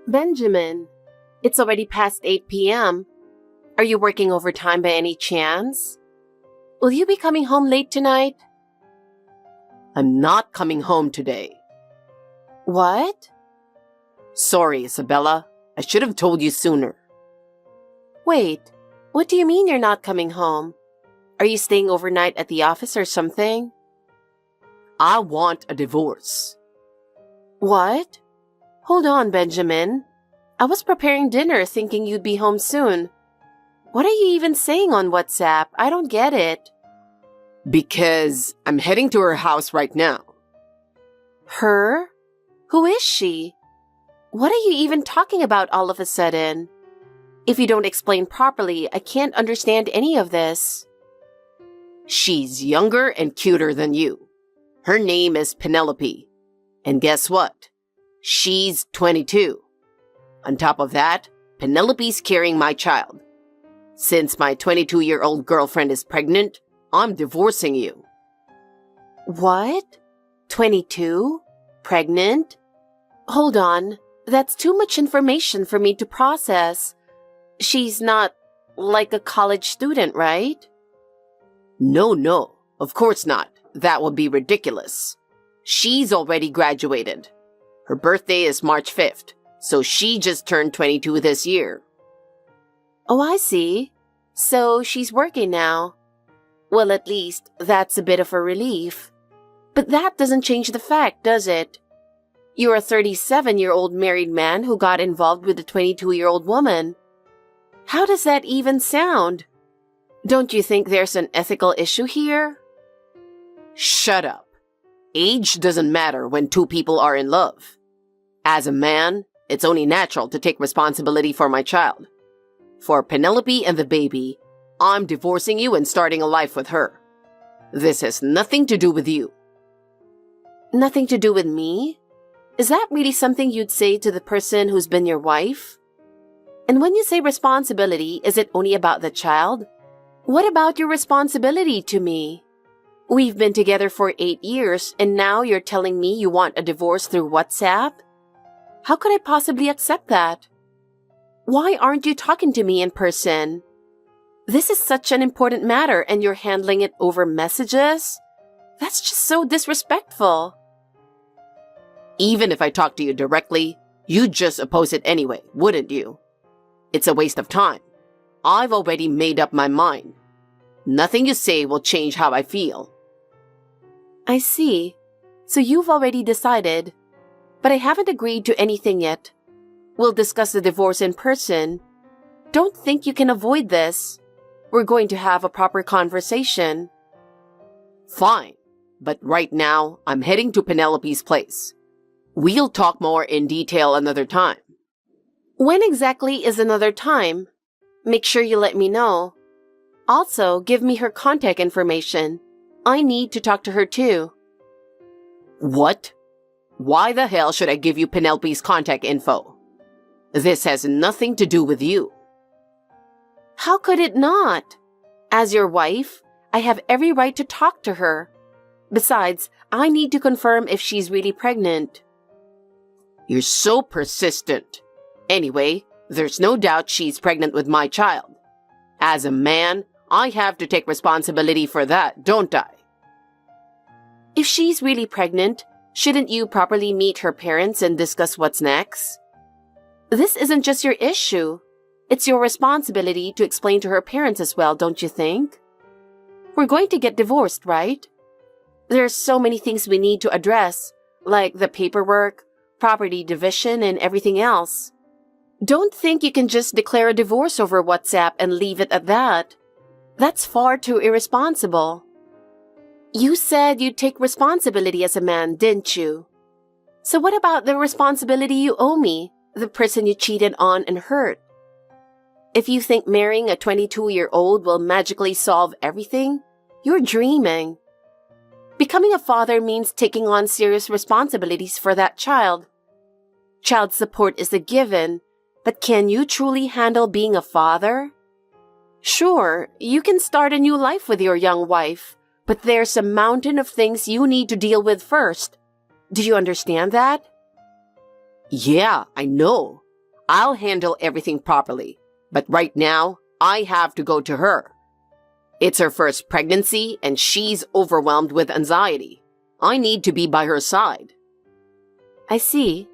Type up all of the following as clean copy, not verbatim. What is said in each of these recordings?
Benjamin, it's already past 8 p.m. Are you working overtime by any chance? Will you be coming home late tonight? I'm not coming home today. What? Sorry, Isabella. I should have told you sooner. Wait, what do you mean you're not coming home? Are you staying overnight at the office or something? I want a divorce. What? Hold on, Benjamin. I was preparing dinner thinking you'd be home soon. What are you even saying on WhatsApp? I don't get it. Because I'm heading to her house right now. Her? Who is she? What are you even talking about all of a sudden? If you don't explain properly, I can't understand any of this. She's younger and cuter than you. Her name is Penelope. And guess what? She's 22. On top of that, Penelope's carrying my child. Since my 22-year-old girlfriend is pregnant, I'm divorcing you. What? 22? Pregnant? Hold on. That's too much information for me to process. She's not like a college student, right? No, of course not. That would be ridiculous. She's already graduated. Her birthday is March 5th, so she just turned 22 this year. Oh, I see. So she's working now. Well, at least that's a bit of a relief. But that doesn't change the fact, does it? You're a 37-year-old married man who got involved with a 22-year-old woman. How does that even sound? Don't you think there's an ethical issue here? Shut up. Age doesn't matter when two people are in love. As a man, it's only natural to take responsibility for my child. For Penelope and the baby, I'm divorcing you and starting a life with her. This has nothing to do with you. Nothing to do with me? Is that really something you'd say to the person who's been your wife? And when you say responsibility, is it only about the child? What about your responsibility to me? We've been together for 8 years, and now you're telling me you want a divorce through WhatsApp? How could I possibly accept that? Why aren't you talking to me in person? This is such an important matter, and you're handling it over messages? That's just so disrespectful. Even if I talked to you directly, you'd just oppose it anyway, wouldn't you? It's a waste of time. I've already made up my mind. Nothing you say will change how I feel. I see. So you've already decided. But I haven't agreed to anything yet. We'll discuss the divorce in person. Don't think you can avoid this. We're going to have a proper conversation. Fine. But right now, I'm heading to Penelope's place. We'll talk more in detail another time. When exactly is another time? Make sure you let me know. Also, give me her contact information. I need to talk to her too. What? Why the hell should I give you Penelope's contact info? This has nothing to do with you. How could it not? As your wife, I have every right to talk to her. Besides, I need to confirm if she's really pregnant. You're so persistent. Anyway, there's no doubt she's pregnant with my child. As a man, I have to take responsibility for that, don't I? If she's really pregnant, shouldn't you properly meet her parents and discuss what's next? This isn't just your issue. It's your responsibility to explain to her parents as well, don't you think? We're going to get divorced, right? There's so many things we need to address, like the paperwork, property division, and everything else. Don't think you can just declare a divorce over WhatsApp and leave it at that. That's far too irresponsible. You said you'd take responsibility as a man, didn't you? So what about the responsibility you owe me, the person you cheated on and hurt? If you think marrying a 22-year-old will magically solve everything, you're dreaming. Becoming a father means taking on serious responsibilities for that child. Child support is a given, but can you truly handle being a father? Sure, you can start a new life with your young wife, but there's a mountain of things you need to deal with first. Do you understand that? Yeah, I know. I'll handle everything properly. But right now, I have to go to her. It's her first pregnancy and she's overwhelmed with anxiety. I need to be by her side. I see.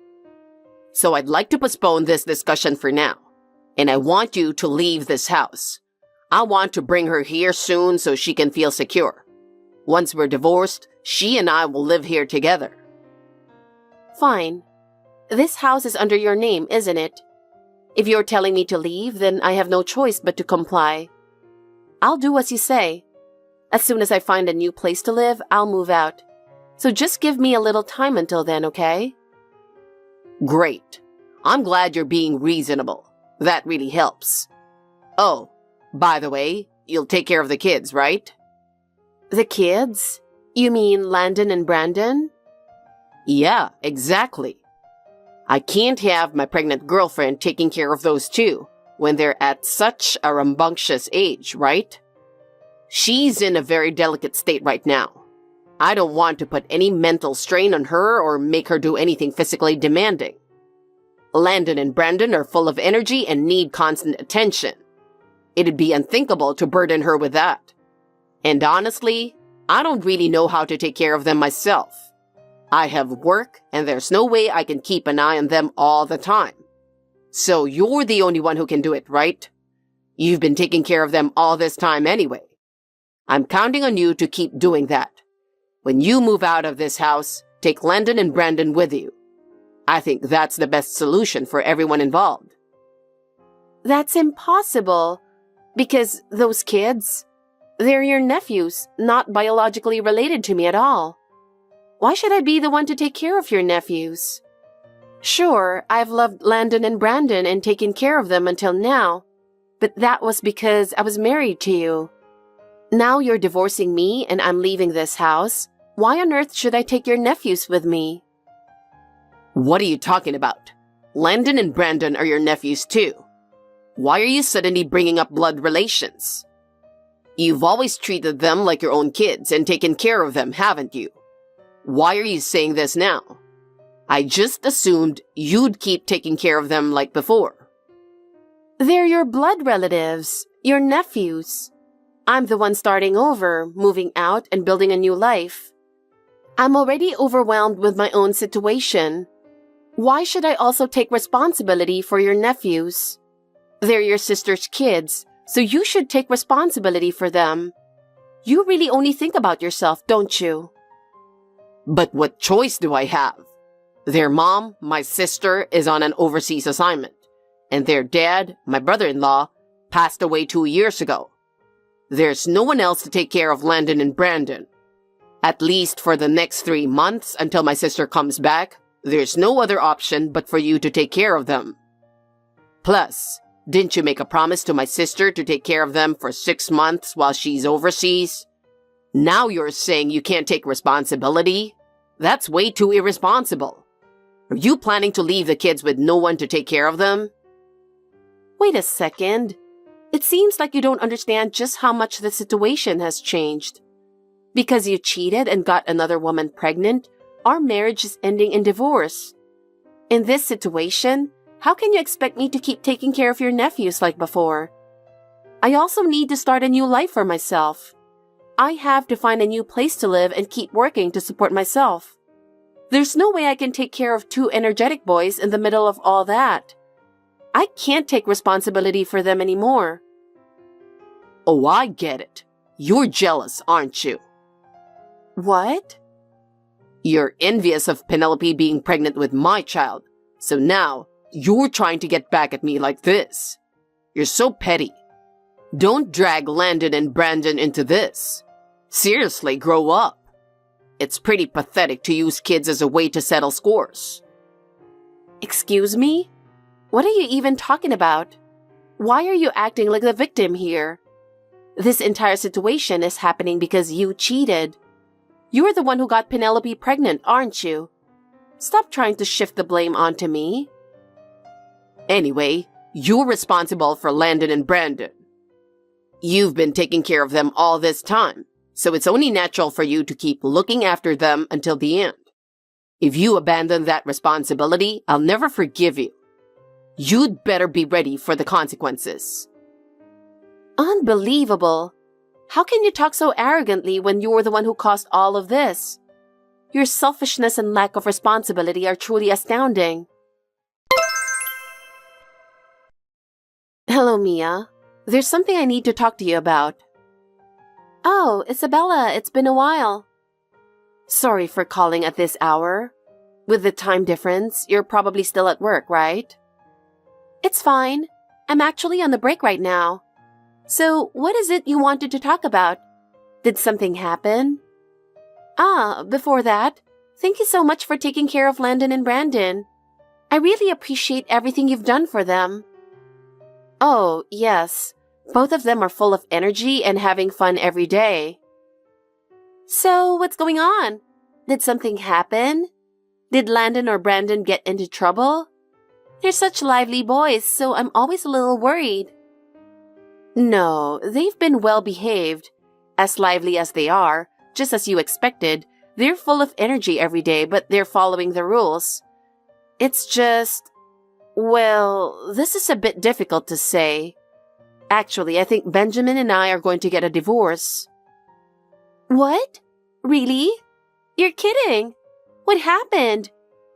So I'd like to postpone this discussion for now. And I want you to leave this house. I want to bring her here soon so she can feel secure. Once we're divorced, she and I will live here together. Fine. This house is under your name, isn't it? If you're telling me to leave, then I have no choice but to comply. I'll do as you say. As soon as I find a new place to live, I'll move out. So just give me a little time until then, okay? Great. I'm glad you're being reasonable. That really helps. Oh, by the way, you'll take care of the kids, right? The kids? You mean Landon and Brandon? Yeah, exactly. I can't have my pregnant girlfriend taking care of those two when they're at such a rambunctious age, right? She's in a very delicate state right now. I don't want to put any mental strain on her or make her do anything physically demanding. Landon and Brandon are full of energy and need constant attention. It'd be unthinkable to burden her with that. And honestly, I don't really know how to take care of them myself. I have work, and there's no way I can keep an eye on them all the time. So you're the only one who can do it, right? You've been taking care of them all this time anyway. I'm counting on you to keep doing that. When you move out of this house, take Landon and Brandon with you. I think that's the best solution for everyone involved. That's impossible. Because those kids, they're your nephews, not biologically related to me at all. Why should I be the one to take care of your nephews? Sure, I've loved Landon and Brandon and taken care of them until now, but that was because I was married to you. Now you're divorcing me and I'm leaving this house. Why on earth should I take your nephews with me? What are you talking about? Landon and Brandon are your nephews too. Why are you suddenly bringing up blood relations? You've always treated them like your own kids and taken care of them, haven't you? Why are you saying this now? I just assumed you'd keep taking care of them like before. They're your blood relatives, your nephews. I'm the one starting over, moving out and building a new life. I'm already overwhelmed with my own situation. Why should I also take responsibility for your nephews? They're your sister's kids, so you should take responsibility for them. You really only think about yourself, don't you? But what choice do I have? Their mom, my sister, is on an overseas assignment, and their dad, my brother-in-law, passed away 2 years ago. There's no one else to take care of Landon and Brandon. At least for the next 3 months until my sister comes back, there's no other option but for you to take care of them. Plus, didn't you make a promise to my sister to take care of them for 6 months while she's overseas? Now you're saying you can't take responsibility? That's way too irresponsible. Are you planning to leave the kids with no one to take care of them? Wait a second. It seems like you don't understand just how much the situation has changed. Because you cheated and got another woman pregnant, our marriage is ending in divorce. In this situation, how can you expect me to keep taking care of your nephews like before? I also need to start a new life for myself. I have to find a new place to live and keep working to support myself. There's no way I can take care of 2 energetic boys in the middle of all that. I can't take responsibility for them anymore. Oh, I get it. You're jealous, aren't you? What? You're envious of Penelope being pregnant with my child, so now you're trying to get back at me like this. You're so petty. Don't drag Landon and Brandon into this. Seriously, grow up. It's pretty pathetic to use kids as a way to settle scores. Excuse me? What are you even talking about? Why are you acting like the victim here? This entire situation is happening because you cheated. You're the one who got Penelope pregnant, aren't you? Stop trying to shift the blame onto me. Anyway, you're responsible for Landon and Brandon. You've been taking care of them all this time, so it's only natural for you to keep looking after them until the end. If you abandon that responsibility, I'll never forgive you. You'd better be ready for the consequences. Unbelievable. How can you talk so arrogantly when you're the one who caused all of this? Your selfishness and lack of responsibility are truly astounding. Hello, Mia. There's something I need to talk to you about. Oh, Isabella, it's been a while. Sorry for calling at this hour. With the time difference, you're probably still at work, right? It's fine. I'm actually on the break right now. So, what is it you wanted to talk about? Did something happen? Before that, thank you so much for taking care of Landon and Brandon. I really appreciate everything you've done for them. Oh, yes. Both of them are full of energy and having fun every day. So, what's going on? Did something happen? Did Landon or Brandon get into trouble? They're such lively boys, so I'm always a little worried. No, they've been well behaved. As lively as they are, just as you expected, they're full of energy every day, but they're following the rules. It's just... Well, this is a bit difficult to say. Actually, I think Benjamin and I are going to get a divorce. What? Really? You're kidding. What happened?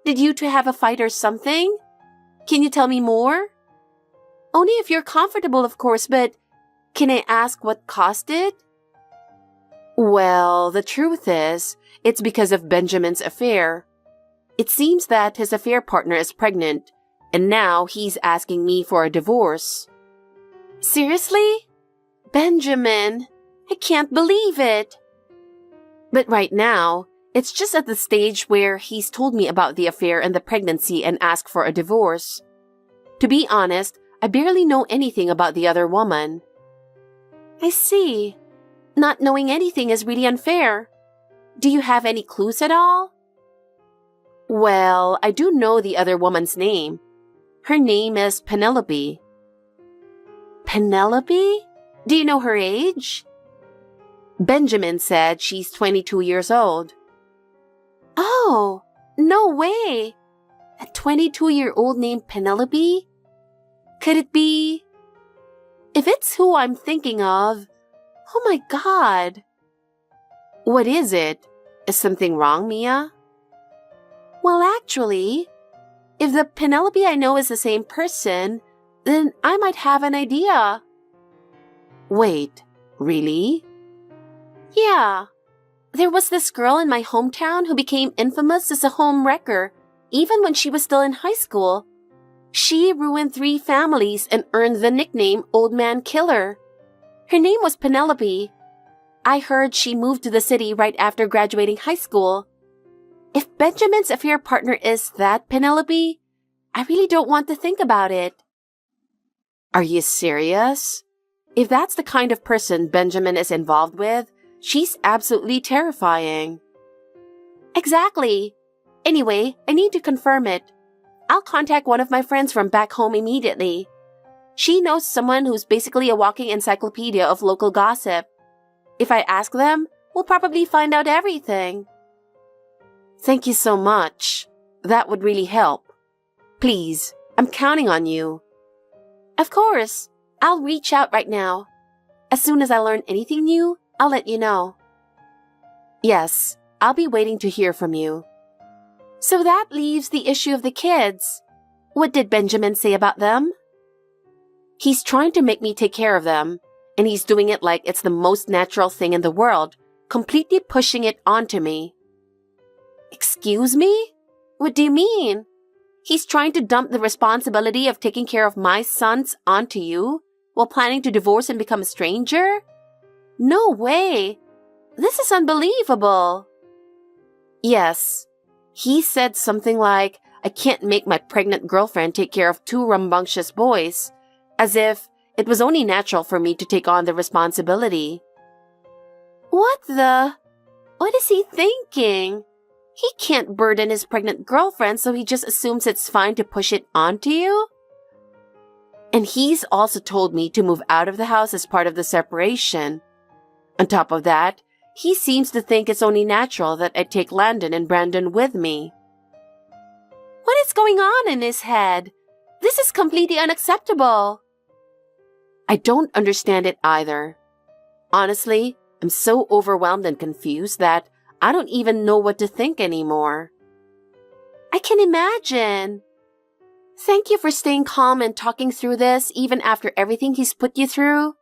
Did you two have a fight or something? Can you tell me more? Only if you're comfortable, of course, but can I ask what caused it? Well, the truth is, it's because of Benjamin's affair. It seems that his affair partner is pregnant, and now he's asking me for a divorce. Seriously? Benjamin, I can't believe it. But right now, it's just at the stage where he's told me about the affair and the pregnancy and asked for a divorce. To be honest, I barely know anything about the other woman. I see. Not knowing anything is really unfair. Do you have any clues at all? Well, I do know the other woman's name. Her name is Penelope. Penelope? Do you know her age? Benjamin said she's 22 years old. Oh, no way! A 22-year-old named Penelope? Could it be... If it's who I'm thinking of... Oh my God! What is it? Is something wrong, Mia? Well, actually, if the Penelope I know is the same person, then I might have an idea. Wait, really? Yeah. There was this girl in my hometown who became infamous as a home wrecker, even when she was still in high school. She ruined 3 families and earned the nickname Old Man Killer. Her name was Penelope. I heard she moved to the city right after graduating high school. If Benjamin's affair partner is that Penelope, I really don't want to think about it. Are you serious? If that's the kind of person Benjamin is involved with, she's absolutely terrifying. Exactly. Anyway, I need to confirm it. I'll contact one of my friends from back home immediately. She knows someone who's basically a walking encyclopedia of local gossip. If I ask them, we'll probably find out everything. Thank you so much. That would really help. Please, I'm counting on you. Of course. I'll reach out right now. As soon as I learn anything new, I'll let you know. Yes, I'll be waiting to hear from you. So that leaves the issue of the kids. What did Benjamin say about them? He's trying to make me take care of them, and he's doing it like it's the most natural thing in the world, completely pushing it onto me. Excuse me? What do you mean? He's trying to dump the responsibility of taking care of my sons onto you while planning to divorce and become a stranger? No way! This is unbelievable! Yes. He said something like, I can't make my pregnant girlfriend take care of 2 rambunctious boys, as if it was only natural for me to take on the responsibility. What is he thinking? He can't burden his pregnant girlfriend, so he just assumes it's fine to push it onto you? And he's also told me to move out of the house as part of the separation. On top of that, he seems to think it's only natural that I take Landon and Brandon with me. What is going on in his head? This is completely unacceptable. I don't understand it either. Honestly, I'm so overwhelmed and confused that I don't even know what to think anymore. I can imagine. Thank you for staying calm and talking through this even after everything he's put you through.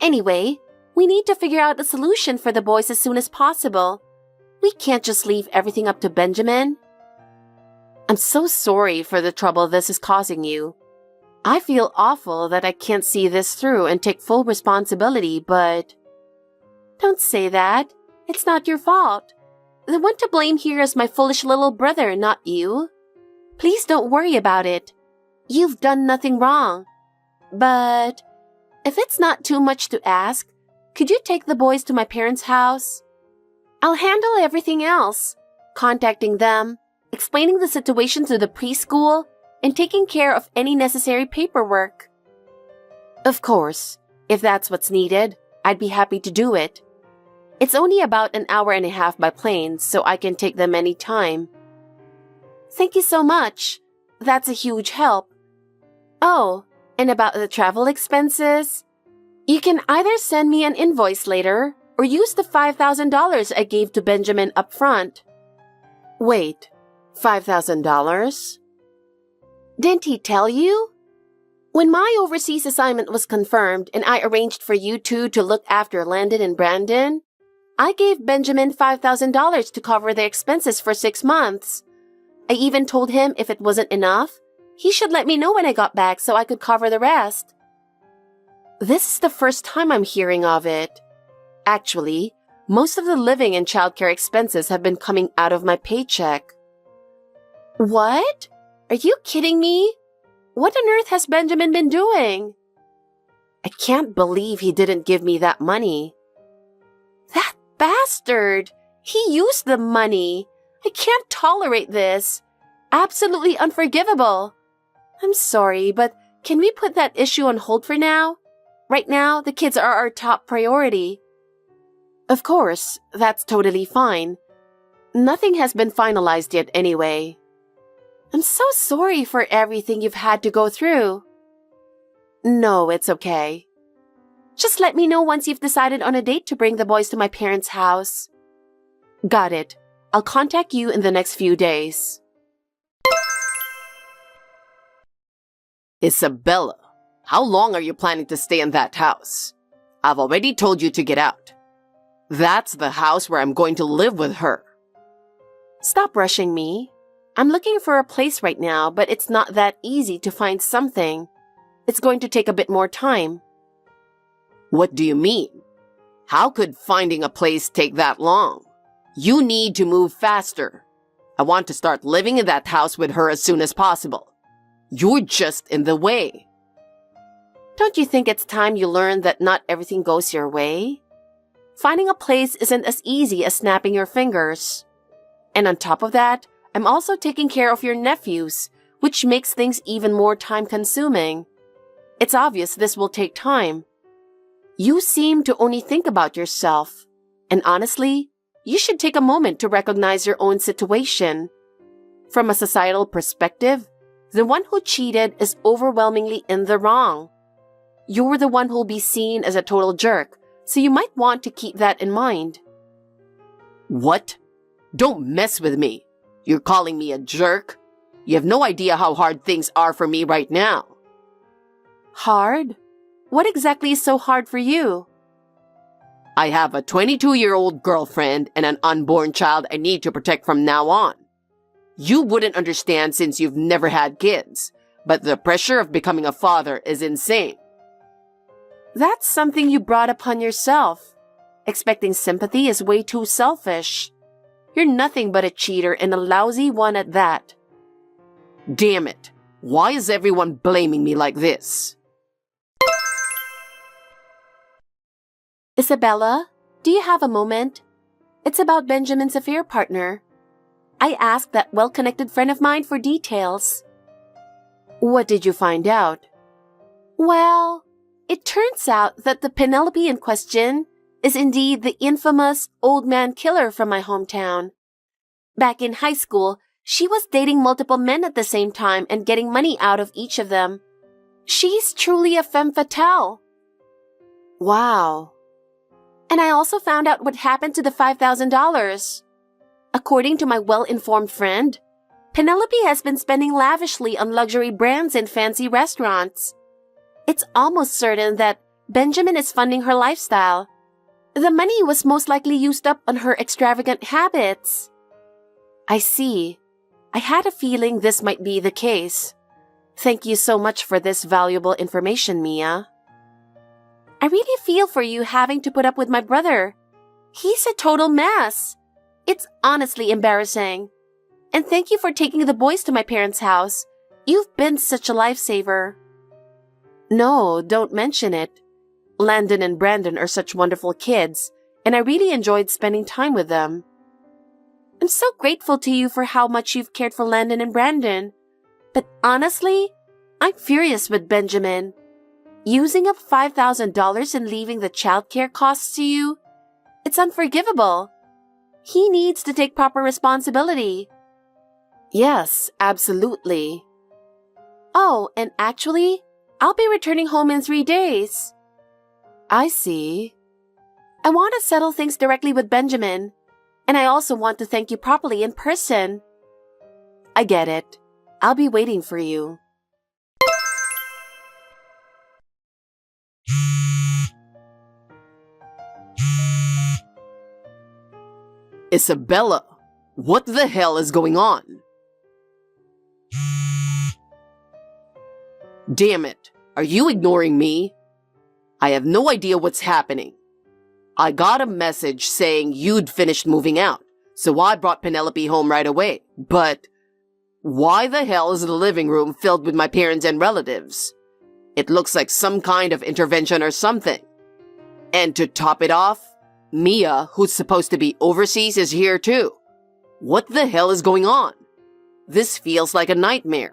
Anyway, we need to figure out a solution for the boys as soon as possible. We can't just leave everything up to Benjamin. I'm so sorry for the trouble this is causing you. I feel awful that I can't see this through and take full responsibility, but... Don't say that. It's not your fault. The one to blame here is my foolish little brother, not you. Please don't worry about it. You've done nothing wrong. But if it's not too much to ask, could you take the boys to my parents' house? I'll handle everything else, contacting them, explaining the situation to the preschool, and taking care of any necessary paperwork. Of course, if that's what's needed, I'd be happy to do it. It's only about an hour and a half by plane, so I can take them any time. Thank you so much. That's a huge help. Oh, and about the travel expenses? You can either send me an invoice later or use the $5,000 I gave to Benjamin up front. Wait, $5,000? Didn't he tell you? When my overseas assignment was confirmed and I arranged for you two to look after Landon and Brandon, I gave Benjamin $5,000 to cover their expenses for 6 months. I even told him if it wasn't enough, he should let me know when I got back so I could cover the rest. This is the first time I'm hearing of it. Actually, most of the living and childcare expenses have been coming out of my paycheck. What? Are you kidding me? What on earth has Benjamin been doing? I can't believe he didn't give me that money. That bastard! He used the money. I can't tolerate this. Absolutely unforgivable. I'm sorry, but can we put that issue on hold for now? Right now, the kids are our top priority. Of course, that's totally fine. Nothing has been finalized yet anyway. I'm so sorry for everything you've had to go through. No, it's okay. Just let me know once you've decided on a date to bring the boys to my parents' house. Got it. I'll contact you in the next few days. Isabella, how long are you planning to stay in that house? I've already told you to get out. That's the house where I'm going to live with her. Stop rushing me. I'm looking for a place right now, but it's not that easy to find something. It's going to take a bit more time. What do you mean? How could finding a place take that long? You need to move faster. I want to start living in that house with her as soon as possible. You're just in the way. Don't you think it's time you learn that not everything goes your way? Finding a place isn't as easy as snapping your fingers. And on top of that, I'm also taking care of your nephews, which makes things even more time-consuming. It's obvious this will take time. You seem to only think about yourself. And honestly, you should take a moment to recognize your own situation. From a societal perspective, the one who cheated is overwhelmingly in the wrong. You're the one who'll be seen as a total jerk, so you might want to keep that in mind. What? Don't mess with me. You're calling me a jerk? You have no idea how hard things are for me right now. Hard? What exactly is so hard for you? I have a 22-year-old girlfriend and an unborn child I need to protect from now on. You wouldn't understand since you've never had kids, but the pressure of becoming a father is insane. That's something you brought upon yourself. Expecting sympathy is way too selfish. You're nothing but a cheater and a lousy one at that. Damn it. Why is everyone blaming me like this? Isabella, do you have a moment? It's about Benjamin's affair partner. I asked that well-connected friend of mine for details. What did you find out? Well, it turns out that the Penelope in question is indeed the infamous old man killer from my hometown. Back in high school, She was dating multiple men at the same time and getting money out of each of them. She's truly a femme fatale. Wow. And I also found out what happened to the $5,000. According to my well-informed friend, Penelope has been spending lavishly on luxury brands and fancy restaurants. It's almost certain that Benjamin is funding her lifestyle. The money was most likely used up on her extravagant habits. I see. I had a feeling this might be the case. Thank you so much for this valuable information, Mia. I really feel for you having to put up with my brother. He's a total mess. It's honestly embarrassing. And thank you for taking the boys to my parents' house. You've been such a lifesaver. No, don't mention it. Landon and Brandon are such wonderful kids, and I really enjoyed spending time with them. I'm so grateful to you for how much you've cared for Landon and Brandon. But honestly, I'm furious with Benjamin. Using up $5,000 and leaving the childcare costs to you? It's unforgivable. He needs to take proper responsibility. Yes, absolutely. Oh, and actually, I'll be returning home in 3 days. I see. I want to settle things directly with Benjamin, and I also want to thank you properly in person. I get it. I'll be waiting for you. Isabella, what the hell is going on? Damn it, are you ignoring me? I have no idea what's happening. I got a message saying you'd finished moving out, so I brought Penelope home right away. But why the hell is the living room filled with my parents and relatives? It looks like some kind of intervention or something. And to top it off, Mia, who's supposed to be overseas, is here too. What the hell is going on? This feels like a nightmare.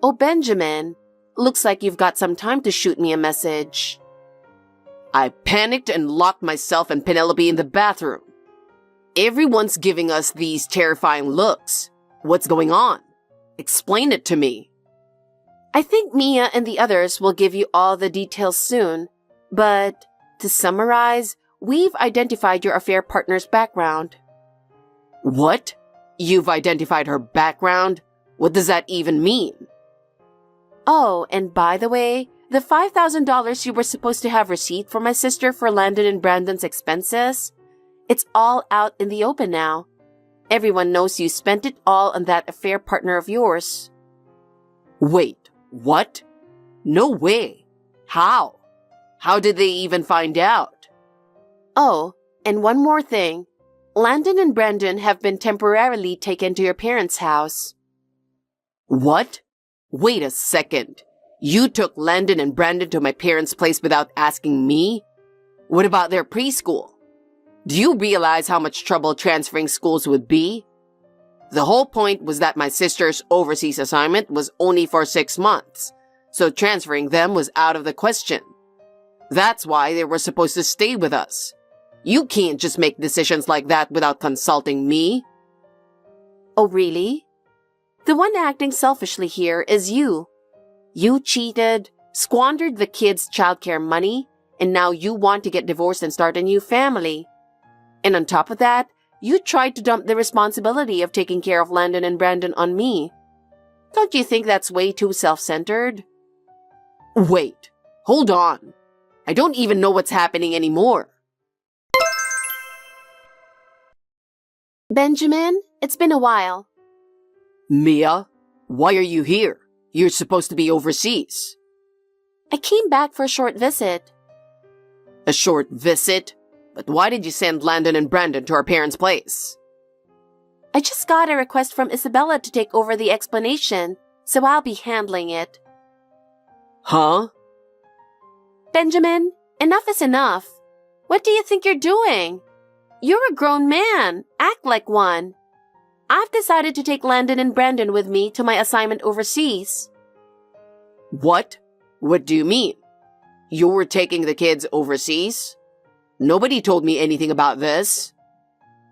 Oh, Benjamin, looks like you've got some time to shoot me a message. I panicked and locked myself and Penelope in the bathroom. Everyone's giving us these terrifying looks. What's going on? Explain it to me. I think Mia and the others will give you all the details soon, but to summarize, we've identified your affair partner's background. What? You've identified her background? What does that even mean? Oh, and by the way, the $5,000 you were supposed to have received from my sister for Landon and Brandon's expenses, it's all out in the open now. Everyone knows you spent it all on that affair partner of yours. Wait, what? No way. How? How did they even find out? Oh, and one more thing. Landon and Brandon have been temporarily taken to your parents' house. What? Wait a second. You took Landon and Brandon to my parents' place without asking me? What about their preschool? Do you realize how much trouble transferring schools would be? The whole point was that my sister's overseas assignment was only for 6 months, so transferring them was out of the question. That's why they were supposed to stay with us. You can't just make decisions like that without consulting me. Oh, really? The one acting selfishly here is you. You cheated, squandered the kids' childcare money, and now you want to get divorced and start a new family. And on top of that, you tried to dump the responsibility of taking care of Landon and Brandon on me. Don't you think that's way too self-centered? Wait, hold on. I don't even know what's happening anymore. Benjamin, it's been a while. Mia, why are you here? You're supposed to be overseas. I came back for a short visit. A short visit? But why did you send Landon and Brandon to our parents' place? I just got a request from Isabella to take over the explanation, so I'll be handling it. Huh? Benjamin, enough is enough. What do you think you're doing? You're a grown man. Act like one. I've decided to take Landon and Brandon with me to my assignment overseas. What? What do you mean? You were taking the kids overseas? Nobody told me anything about this.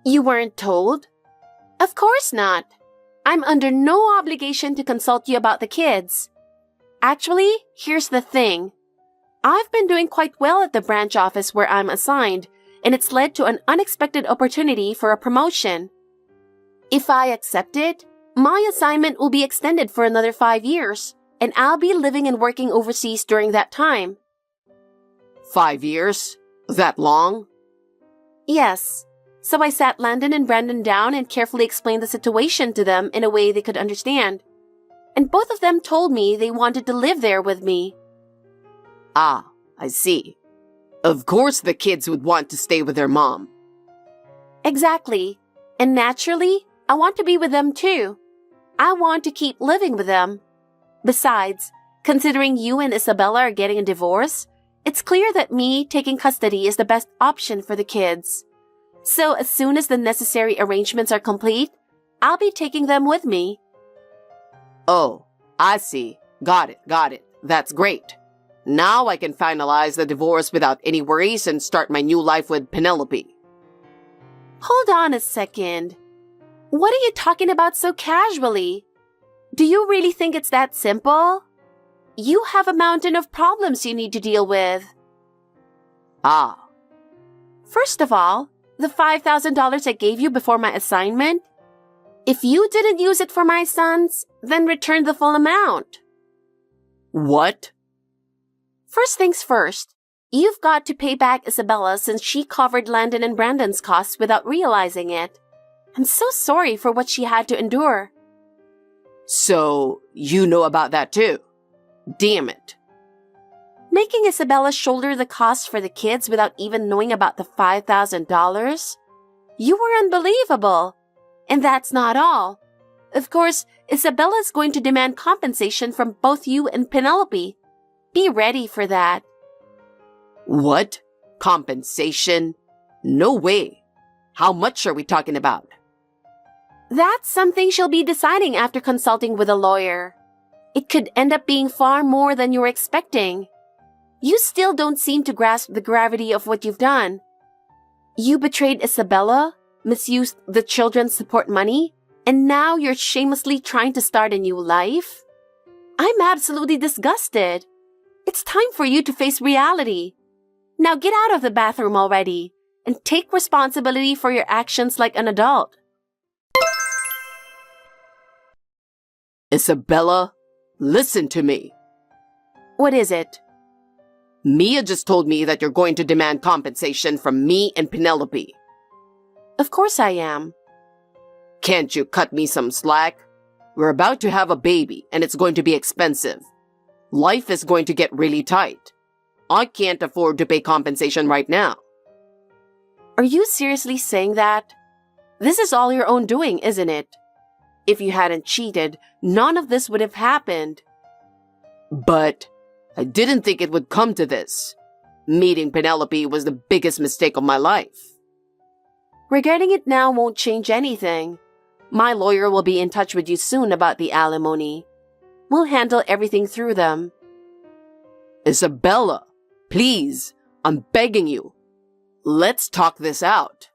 You weren't told? Of course not. I'm under no obligation to consult you about the kids. Actually, here's the thing. I've been doing quite well at the branch office where I'm assigned, and it's led to an unexpected opportunity for a promotion. If I accept it, my assignment will be extended for another 5 years, and I'll be living and working overseas during that time. 5 years? That long? Yes. So I sat Landon and Brandon down and carefully explained the situation to them in a way they could understand. And both of them told me they wanted to live there with me. Ah, I see. Of course the kids would want to stay with their mom. Exactly. And naturally, I want to be with them too. I want to keep living with them. Besides, considering you and Isabella are getting a divorce, it's clear that me taking custody is the best option for the kids. So as soon as the necessary arrangements are complete, I'll be taking them with me. Oh, I see. Got it. That's great. Now I can finalize the divorce without any worries and start my new life with Penelope. Hold on a second. What are you talking about so casually? Do you really think it's that simple? You have a mountain of problems you need to deal with. Ah. First of all, the $5,000 I gave you before my assignment? If you didn't use it for my sons, then return the full amount. What? First things first, you've got to pay back Isabella since she covered Landon and Brandon's costs without realizing it. I'm so sorry for what she had to endure. So, you know about that too? Damn it. Making Isabella shoulder the costs for the kids without even knowing about the $5,000? You were unbelievable. And that's not all. Of course, Isabella's going to demand compensation from both you and Penelope. Be ready for that. What? Compensation? No way. How much are we talking about? That's something she'll be deciding after consulting with a lawyer. It could end up being far more than you're expecting. You still don't seem to grasp the gravity of what you've done. You betrayed Isabella, misused the children's support money, and now you're shamelessly trying to start a new life? I'm absolutely disgusted. It's time for you to face reality. Now get out of the bathroom already and take responsibility for your actions like an adult. Isabella, listen to me. What is it? Mia just told me that you're going to demand compensation from me and Penelope. Of course I am. Can't you cut me some slack? We're about to have a baby and it's going to be expensive. Life is going to get really tight. I can't afford to pay compensation right now. Are you seriously saying that? This is all your own doing, isn't it? If you hadn't cheated, none of this would have happened. But I didn't think it would come to this. Meeting Penelope was the biggest mistake of my life. Regretting it now won't change anything. My lawyer will be in touch with you soon about the alimony. We'll handle everything through them. Isabella, please, I'm begging you. Let's talk this out.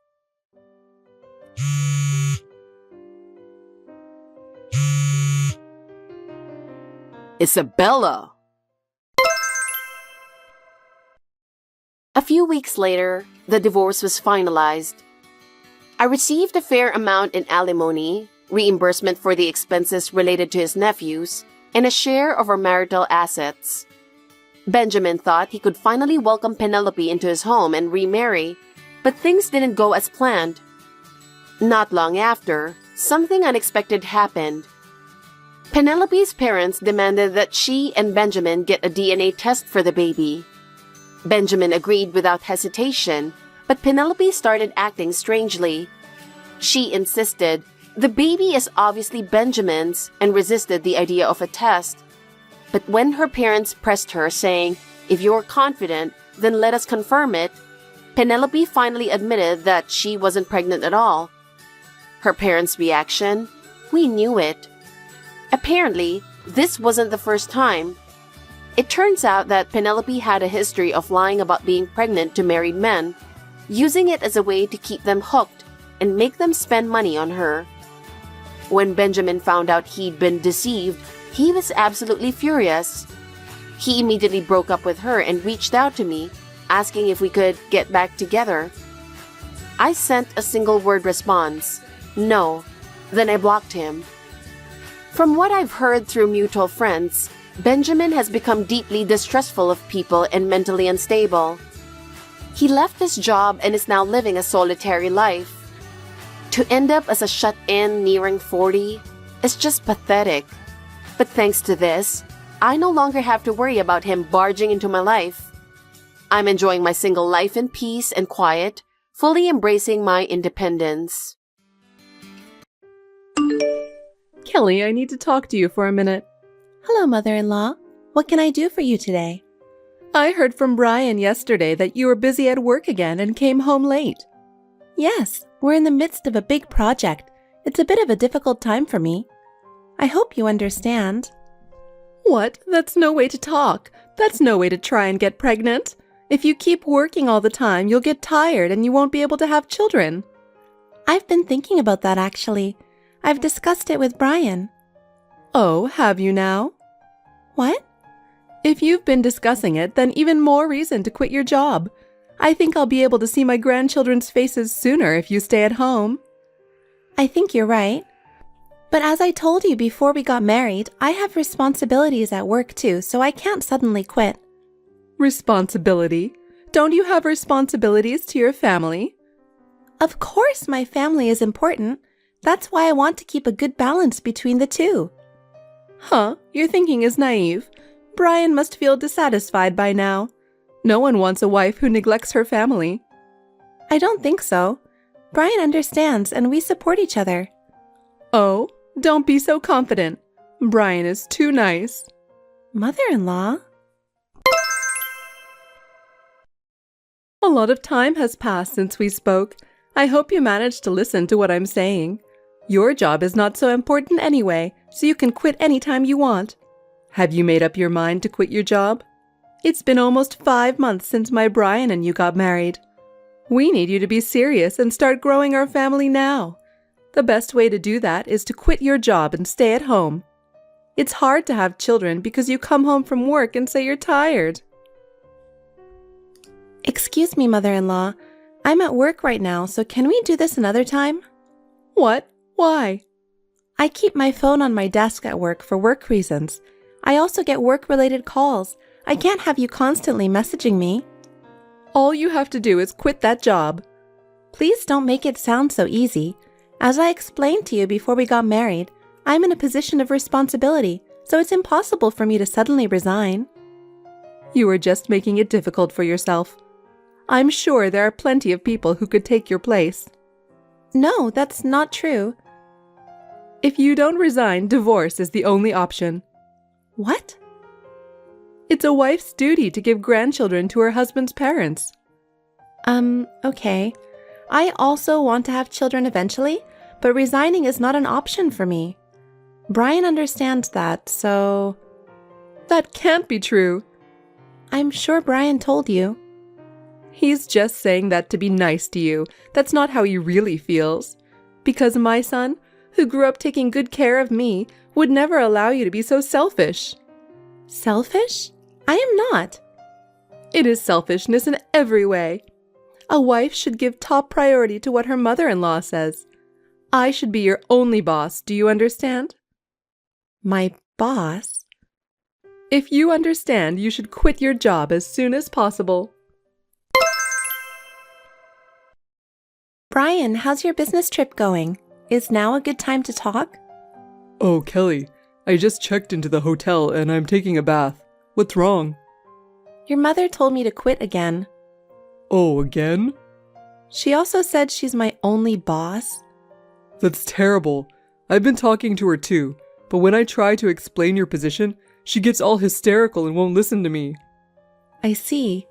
Isabella! A few weeks later, the divorce was finalized. I received a fair amount in alimony, reimbursement for the expenses related to his nephews, and a share of our marital assets. Benjamin thought he could finally welcome Penelope into his home and remarry, but things didn't go as planned. Not long after, something unexpected happened. Penelope's parents demanded that she and Benjamin get a DNA test for the baby. Benjamin agreed without hesitation, but Penelope started acting strangely. She insisted the baby is obviously Benjamin's and resisted the idea of a test. But when her parents pressed her, saying, "If you're confident, then let us confirm it," Penelope finally admitted that she wasn't pregnant at all. Her parents' reaction? We knew it. Apparently, this wasn't the first time. It turns out that Penelope had a history of lying about being pregnant to married men, using it as a way to keep them hooked and make them spend money on her. When Benjamin found out he'd been deceived, he was absolutely furious. He immediately broke up with her and reached out to me, asking if we could get back together. I sent a single-word response, no. Then I blocked him. From what I've heard through mutual friends, Benjamin has become deeply distrustful of people and mentally unstable. He left his job and is now living a solitary life. To end up as a shut-in nearing 40 is just pathetic. But thanks to this, I no longer have to worry about him barging into my life. I'm enjoying my single life in peace and quiet, fully embracing my independence. Kelly, I need to talk to you for a minute. Hello, mother-in-law. What can I do for you today? I heard from Brian yesterday that you were busy at work again and came home late. Yes, we're in the midst of a big project. It's a bit of a difficult time for me. I hope you understand. What? That's no way to talk. That's no way to try and get pregnant. If you keep working all the time, you'll get tired and you won't be able to have children. I've been thinking about that actually. I've discussed it with Brian. Oh, have you now? What? If you've been discussing it, then even more reason to quit your job. I think I'll be able to see my grandchildren's faces sooner if you stay at home. I think you're right. But as I told you before we got married, I have responsibilities at work too, so I can't suddenly quit. Responsibility? Don't you have responsibilities to your family? Of course my family is important. That's why I want to keep a good balance between the two. Huh, your thinking is naive. Brian must feel dissatisfied by now. No one wants a wife who neglects her family. I don't think so. Brian understands and we support each other. Oh, don't be so confident. Brian is too nice. Mother-in-law? A lot of time has passed since we spoke. I hope you managed to listen to what I'm saying. Your job is not so important anyway, so you can quit anytime you want. Have you made up your mind to quit your job? It's been almost 5 months since my Brian and you got married. We need you to be serious and start growing our family now. The best way to do that is to quit your job and stay at home. It's hard to have children because you come home from work and say you're tired. Excuse me, mother-in-law. I'm at work right now, so can we do this another time? What? Why? I keep my phone on my desk at work for work reasons. I also get work-related calls. I can't have you constantly messaging me. All you have to do is quit that job. Please don't make it sound so easy. As I explained to you before we got married, I'm in a position of responsibility, so it's impossible for me to suddenly resign. You are just making it difficult for yourself. I'm sure there are plenty of people who could take your place. No, that's not true. If you don't resign, divorce is the only option. What? It's a wife's duty to give grandchildren to her husband's parents. Okay. I also want to have children eventually, but resigning is not an option for me. Brian understands that, so... That can't be true. I'm sure Brian told you. He's just saying that to be nice to you. That's not how he really feels. Because my son, who grew up taking good care of me, would never allow you to be so selfish. Selfish? I am not. It is selfishness in every way. A wife should give top priority to what her mother-in-law says. I should be your only boss, do you understand? My boss? If you understand, you should quit your job as soon as possible. Brian, how's your business trip going? Is now a good time to talk? Oh, Kelly, I just checked into the hotel and I'm taking a bath. What's wrong? Your mother told me to quit again. Oh, again? She also said she's my only boss. That's terrible. I've been talking to her too, but when I try to explain your position, she gets all hysterical and won't listen to me. I see.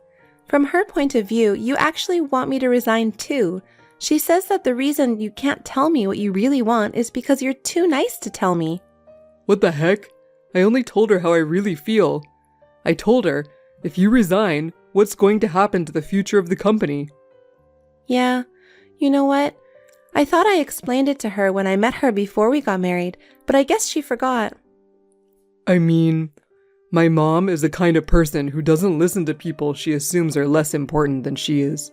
From her point of view, you actually want me to resign too. She says that the reason you can't tell me what you really want is because you're too nice to tell me. What the heck? I only told her how I really feel. I told her, if you resign, what's going to happen to the future of the company? Yeah, you know what? I thought I explained it to her when I met her before we got married, but I guess she forgot. I mean, my mom is the kind of person who doesn't listen to people she assumes are less important than she is.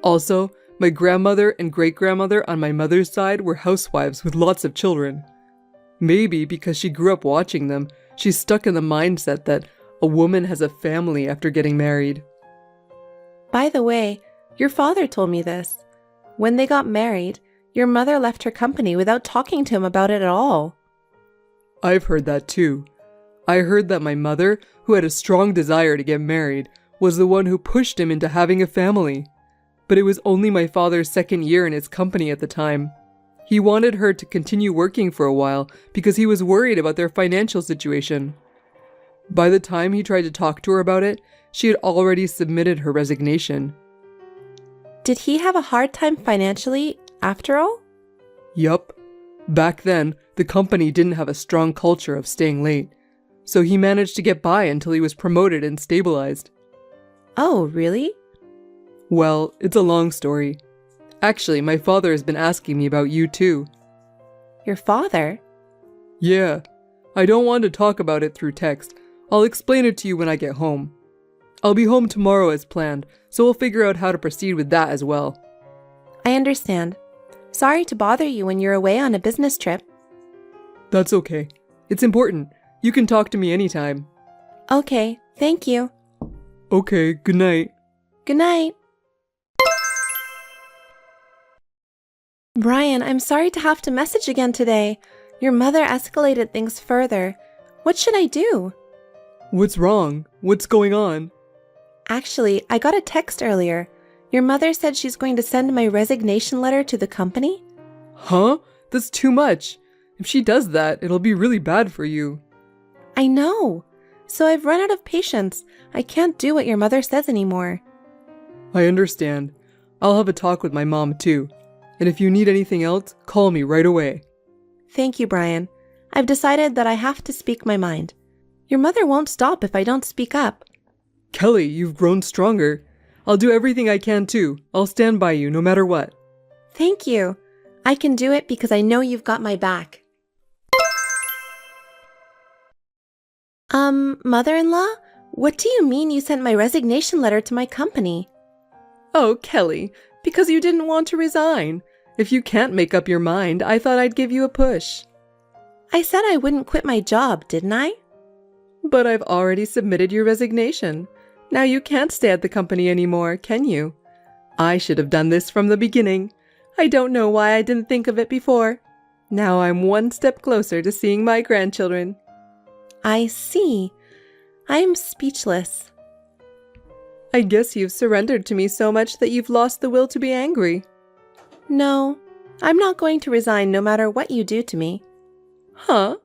Also, my grandmother and great-grandmother on my mother's side were housewives with lots of children. Maybe because she grew up watching them, she's stuck in the mindset that a woman has a family after getting married. By the way, your father told me this. When they got married, your mother left her company without talking to him about it at all. I've heard that too. I heard that my mother, who had a strong desire to get married, was the one who pushed him into having a family. But it was only my father's second year in his company at the time. He wanted her to continue working for a while because he was worried about their financial situation. By the time he tried to talk to her about it, she had already submitted her resignation. Did he have a hard time financially, after all? Yup. Back then, the company didn't have a strong culture of staying late, so he managed to get by until he was promoted and stabilized. Oh, really? Well, it's a long story. Actually, my father has been asking me about you too. Your father? Yeah. I don't want to talk about it through text. I'll explain it to you when I get home. I'll be home tomorrow as planned, so we'll figure out how to proceed with that as well. I understand. Sorry to bother you when you're away on a business trip. That's okay. It's important. You can talk to me anytime. Okay, thank you. Okay, good night. Good night. Brian, I'm sorry to have to message again today. Your mother escalated things further. What should I do? What's wrong? What's going on? Actually, I got a text earlier. Your mother said she's going to send my resignation letter to the company. Huh? That's too much. If she does that, it'll be really bad for you. I know. So I've run out of patience. I can't do what your mother says anymore. I understand. I'll have a talk with my mom too. And if you need anything else, call me right away. Thank you, Brian. I've decided that I have to speak my mind. Your mother won't stop if I don't speak up. Kelly, you've grown stronger. I'll do everything I can too. I'll stand by you no matter what. Thank you. I can do it because I know you've got my back. Mother-in-law? What do you mean you sent my resignation letter to my company? Oh, Kelly, because you didn't want to resign. If you can't make up your mind, I thought I'd give you a push. I said I wouldn't quit my job, didn't I? But I've already submitted your resignation. Now you can't stay at the company anymore, can you? I should have done this from the beginning. I don't know why I didn't think of it before. Now I'm one step closer to seeing my grandchildren. I see. I am speechless. I guess you've surrendered to me so much that you've lost the will to be angry. No, I'm not going to resign no matter what you do to me. Huh?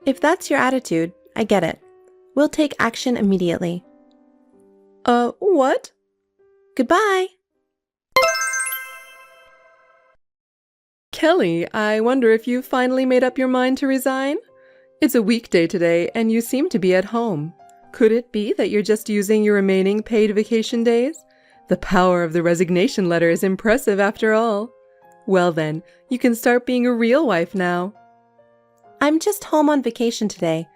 If that's your attitude, I get it. We'll take action immediately. What? Goodbye. Kelly, I wonder if you've finally made up your mind to resign? It's a weekday today, and you seem to be at home. Could it be that you're just using your remaining paid vacation days? The power of the resignation letter is impressive after all. Well then, you can start being a real wife now. I'm just home on vacation today.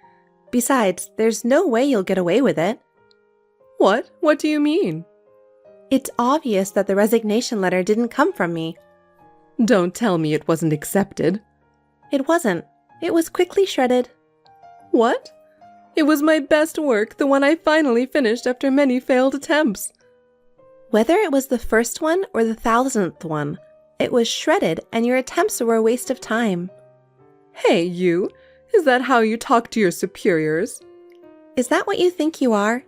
Besides, there's no way you'll get away with it. What? What do you mean? It's obvious that the resignation letter didn't come from me. Don't tell me it wasn't accepted. It wasn't. It was quickly shredded. What? It was my best work, the one I finally finished after many failed attempts. Whether it was the first one or the 1000th one, it was shredded and your attempts were a waste of time. Hey, you! Is that how you talk to your superiors? Is that what you think you are?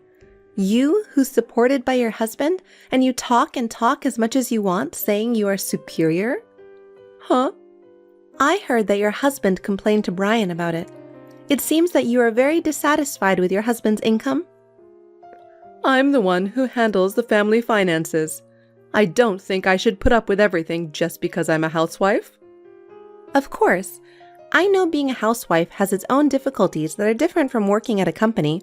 You, who's supported by your husband, and you talk and talk as much as you want, saying you are superior? Huh? I heard that your husband complained to Brian about it. It seems that you are very dissatisfied with your husband's income. I'm the one who handles the family finances. I don't think I should put up with everything just because I'm a housewife. Of course. I know being a housewife has its own difficulties that are different from working at a company.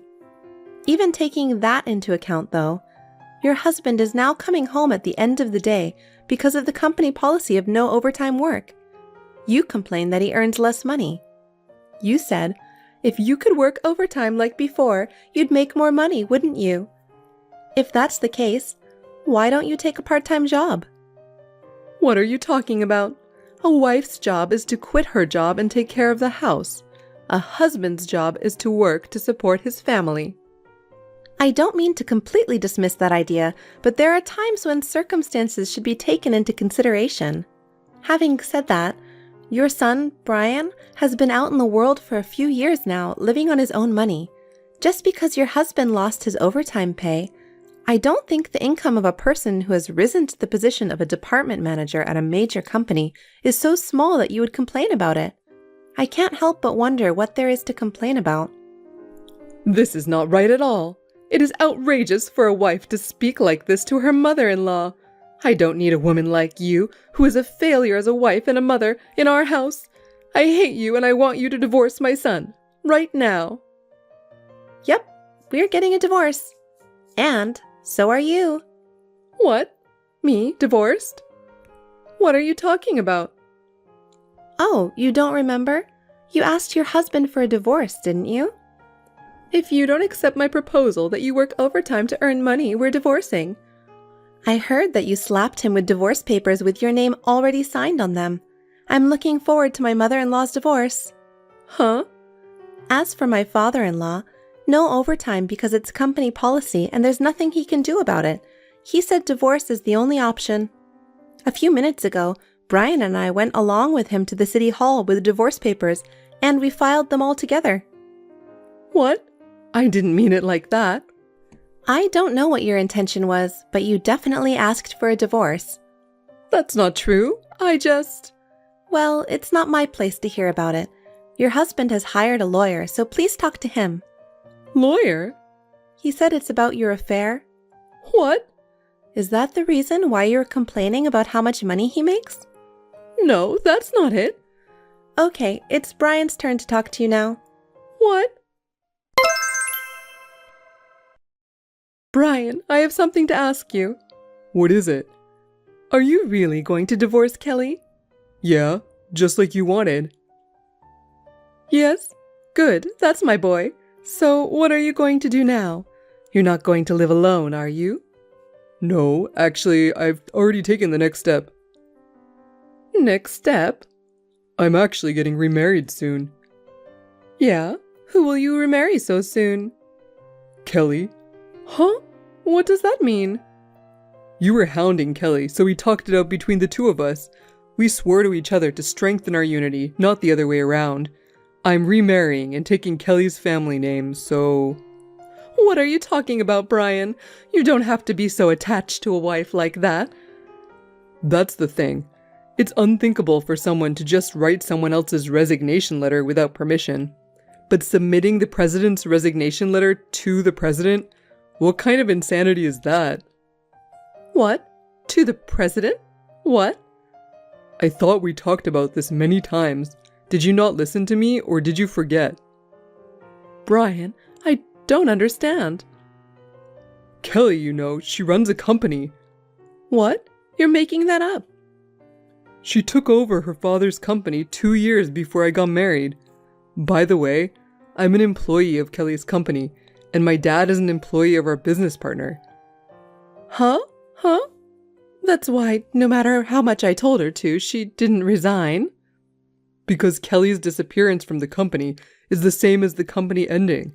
Even taking that into account, though, Your husband is now coming home at the end of the day because of the company policy of no overtime work. You complain that he earns less money. You said, if you could work overtime like before, you'd make more money, wouldn't you? If that's the case, why don't you take a part-time job? What are you talking about? A wife's job is to quit her job and take care of the house. A husband's job is to work to support his family. I don't mean to completely dismiss that idea, but there are times when circumstances should be taken into consideration. Having said that, your son, Brian, has been out in the world for a few years now, living on his own money. Just because your husband lost his overtime pay, I don't think the income of a person who has risen to the position of a department manager at a major company is so small that you would complain about it. I can't help but wonder what there is to complain about. This is not right at all. It is outrageous for a wife to speak like this to her mother-in-law. I don't need a woman like you, who is a failure as a wife and a mother, in our house. I hate you and I want you to divorce my son. Right now. Yep, we're getting a divorce. And so are you. What? Me, divorced? What are you talking about? Oh, you don't remember? You asked your husband for a divorce, didn't you? If you don't accept my proposal that you work overtime to earn money, we're divorcing. I heard that you slapped him with divorce papers with your name already signed on them. I'm looking forward to my mother-in-law's divorce. Huh? As for my father-in-law, no overtime because it's company policy and there's nothing he can do about it. He said divorce is the only option. A few minutes ago, Brian and I went along with him to the city hall with divorce papers, and we filed them all together. What? I didn't mean it like that. I don't know what your intention was, but you definitely asked for a divorce. That's not true. Well, it's not my place to hear about it. Your husband has hired a lawyer, so please talk to him. Lawyer? He said it's about your affair. What? Is that the reason why you're complaining about how much money he makes? No, that's not it. Okay, it's Brian's turn to talk to you now. What? Brian, I have something to ask you. What is it? Are you really going to divorce Kelly? Yeah, just like you wanted. Yes? Good, that's my boy. So, what are you going to do now? You're not going to live alone, are you? No, actually, I've already taken the next step. Next step? I'm actually getting remarried soon. Yeah? Who will you remarry so soon? Kelly. Huh? What does that mean? You were hounding Kelly, so we talked it out between the two of us. We swore to each other to strengthen our unity, not the other way around. I'm remarrying and taking Kelly's family name, so... What are you talking about, Brian? You don't have to be so attached to a wife like that. That's the thing. It's unthinkable for someone to just write someone else's resignation letter without permission. But submitting the president's resignation letter to the president? What kind of insanity is that? What? To the president? What? I thought we talked about this many times. Did you not listen to me, or did you forget? Brian, I don't understand. Kelly, you know, she runs a company. What? You're making that up. She took over her father's company 2 years before I got married. By the way, I'm an employee of Kelly's company, and my dad is an employee of our business partner. Huh? That's why, no matter how much I told her to, she didn't resign. Because Kelly's disappearance from the company is the same as the company ending.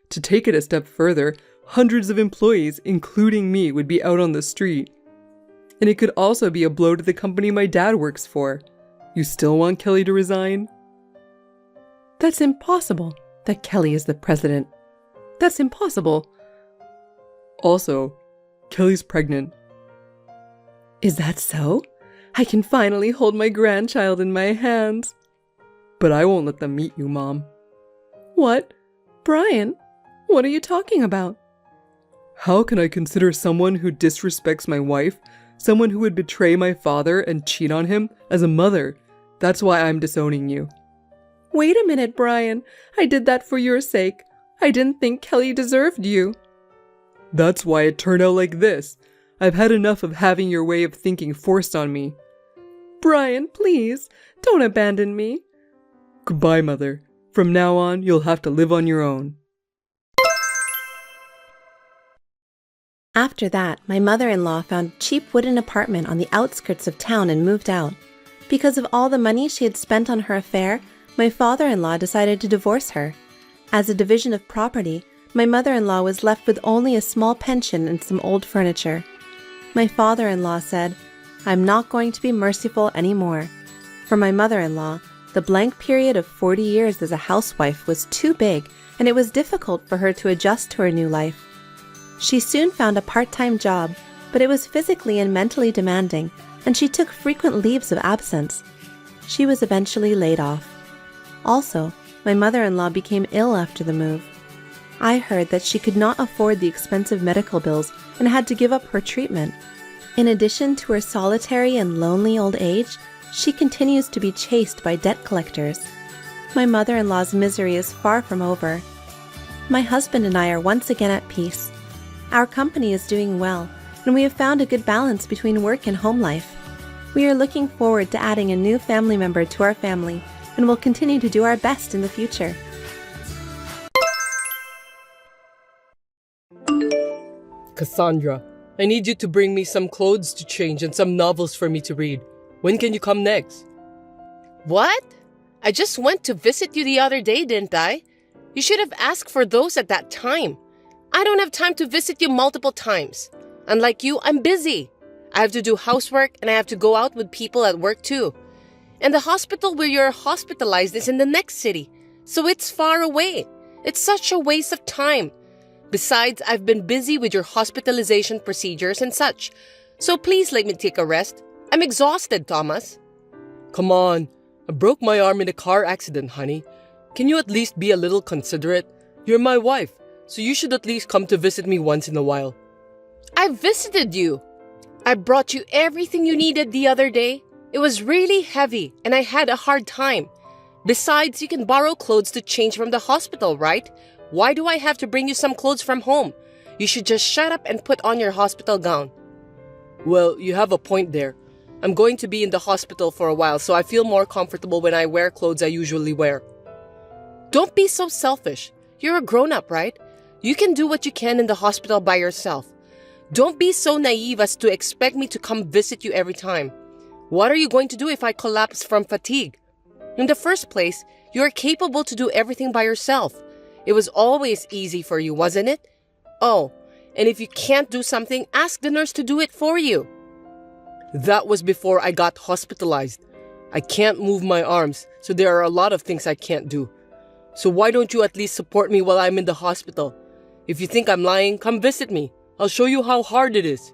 To take it a step further, hundreds of employees, including me, would be out on the street. And it could also be a blow to the company my dad works for. You still want Kelly to resign? That's impossible, that Kelly is the president. That's impossible. Also, Kelly's pregnant. Is that so? I can finally hold my grandchild in my hands. But I won't let them meet you, Mom. What? Brian, what are you talking about? How can I consider someone who disrespects my wife, someone who would betray my father and cheat on him, as a mother? That's why I'm disowning you. Wait a minute, Brian. I did that for your sake. I didn't think Kelly deserved you. That's why it turned out like this. I've had enough of having your way of thinking forced on me. Brian, please, don't abandon me. Goodbye, Mother. From now on, you'll have to live on your own. After that, my mother-in-law found a cheap wooden apartment on the outskirts of town and moved out. Because of all the money she had spent on her affair, my father-in-law decided to divorce her. As a division of property, my mother-in-law was left with only a small pension and some old furniture. My father-in-law said, "I'm not going to be merciful anymore." For my mother-in-law, the blank period of 40 years as a housewife was too big, and it was difficult for her to adjust to her new life. She soon found a part-time job, but it was physically and mentally demanding, and she took frequent leaves of absence. She was eventually laid off. Also, my mother-in-law became ill after the move. I heard that she could not afford the expensive medical bills and had to give up her treatment. In addition to her solitary and lonely old age, she continues to be chased by debt collectors. My mother-in-law's misery is far from over. My husband and I are once again at peace. Our company is doing well, and we have found a good balance between work and home life. We are looking forward to adding a new family member to our family, and will continue to do our best in the future. Cassandra, I need you to bring me some clothes to change and some novels for me to read. When can you come next? What? I just went to visit you the other day, didn't I? You should have asked for those at that time. I don't have time to visit you multiple times. Unlike you, I'm busy. I have to do housework and I have to go out with people at work too. And the hospital where you're hospitalized is in the next city, so it's far away. It's such a waste of time. Besides, I've been busy with your hospitalization procedures and such. So please let me take a rest. I'm exhausted, Thomas. Come on. I broke my arm in a car accident, honey. Can you at least be a little considerate? You're my wife, so you should at least come to visit me once in a while. I visited you. I brought you everything you needed the other day. It was really heavy and I had a hard time. Besides, you can borrow clothes to change from the hospital, right? Why do I have to bring you some clothes from home? You should just shut up and put on your hospital gown. Well, you have a point there. I'm going to be in the hospital for a while, so I feel more comfortable when I wear clothes I usually wear. Don't be so selfish. You're a grown-up, right? You can do what you can in the hospital by yourself. Don't be so naive as to expect me to come visit you every time. What are you going to do if I collapse from fatigue? In the first place, you're capable to do everything by yourself. It was always easy for you, wasn't it? Oh, and if you can't do something, ask the nurse to do it for you. That was before I got hospitalized. I can't move my arms, so there are a lot of things I can't do. So why don't you at least support me while I'm in the hospital? If you think I'm lying, come visit me. I'll show you how hard it is.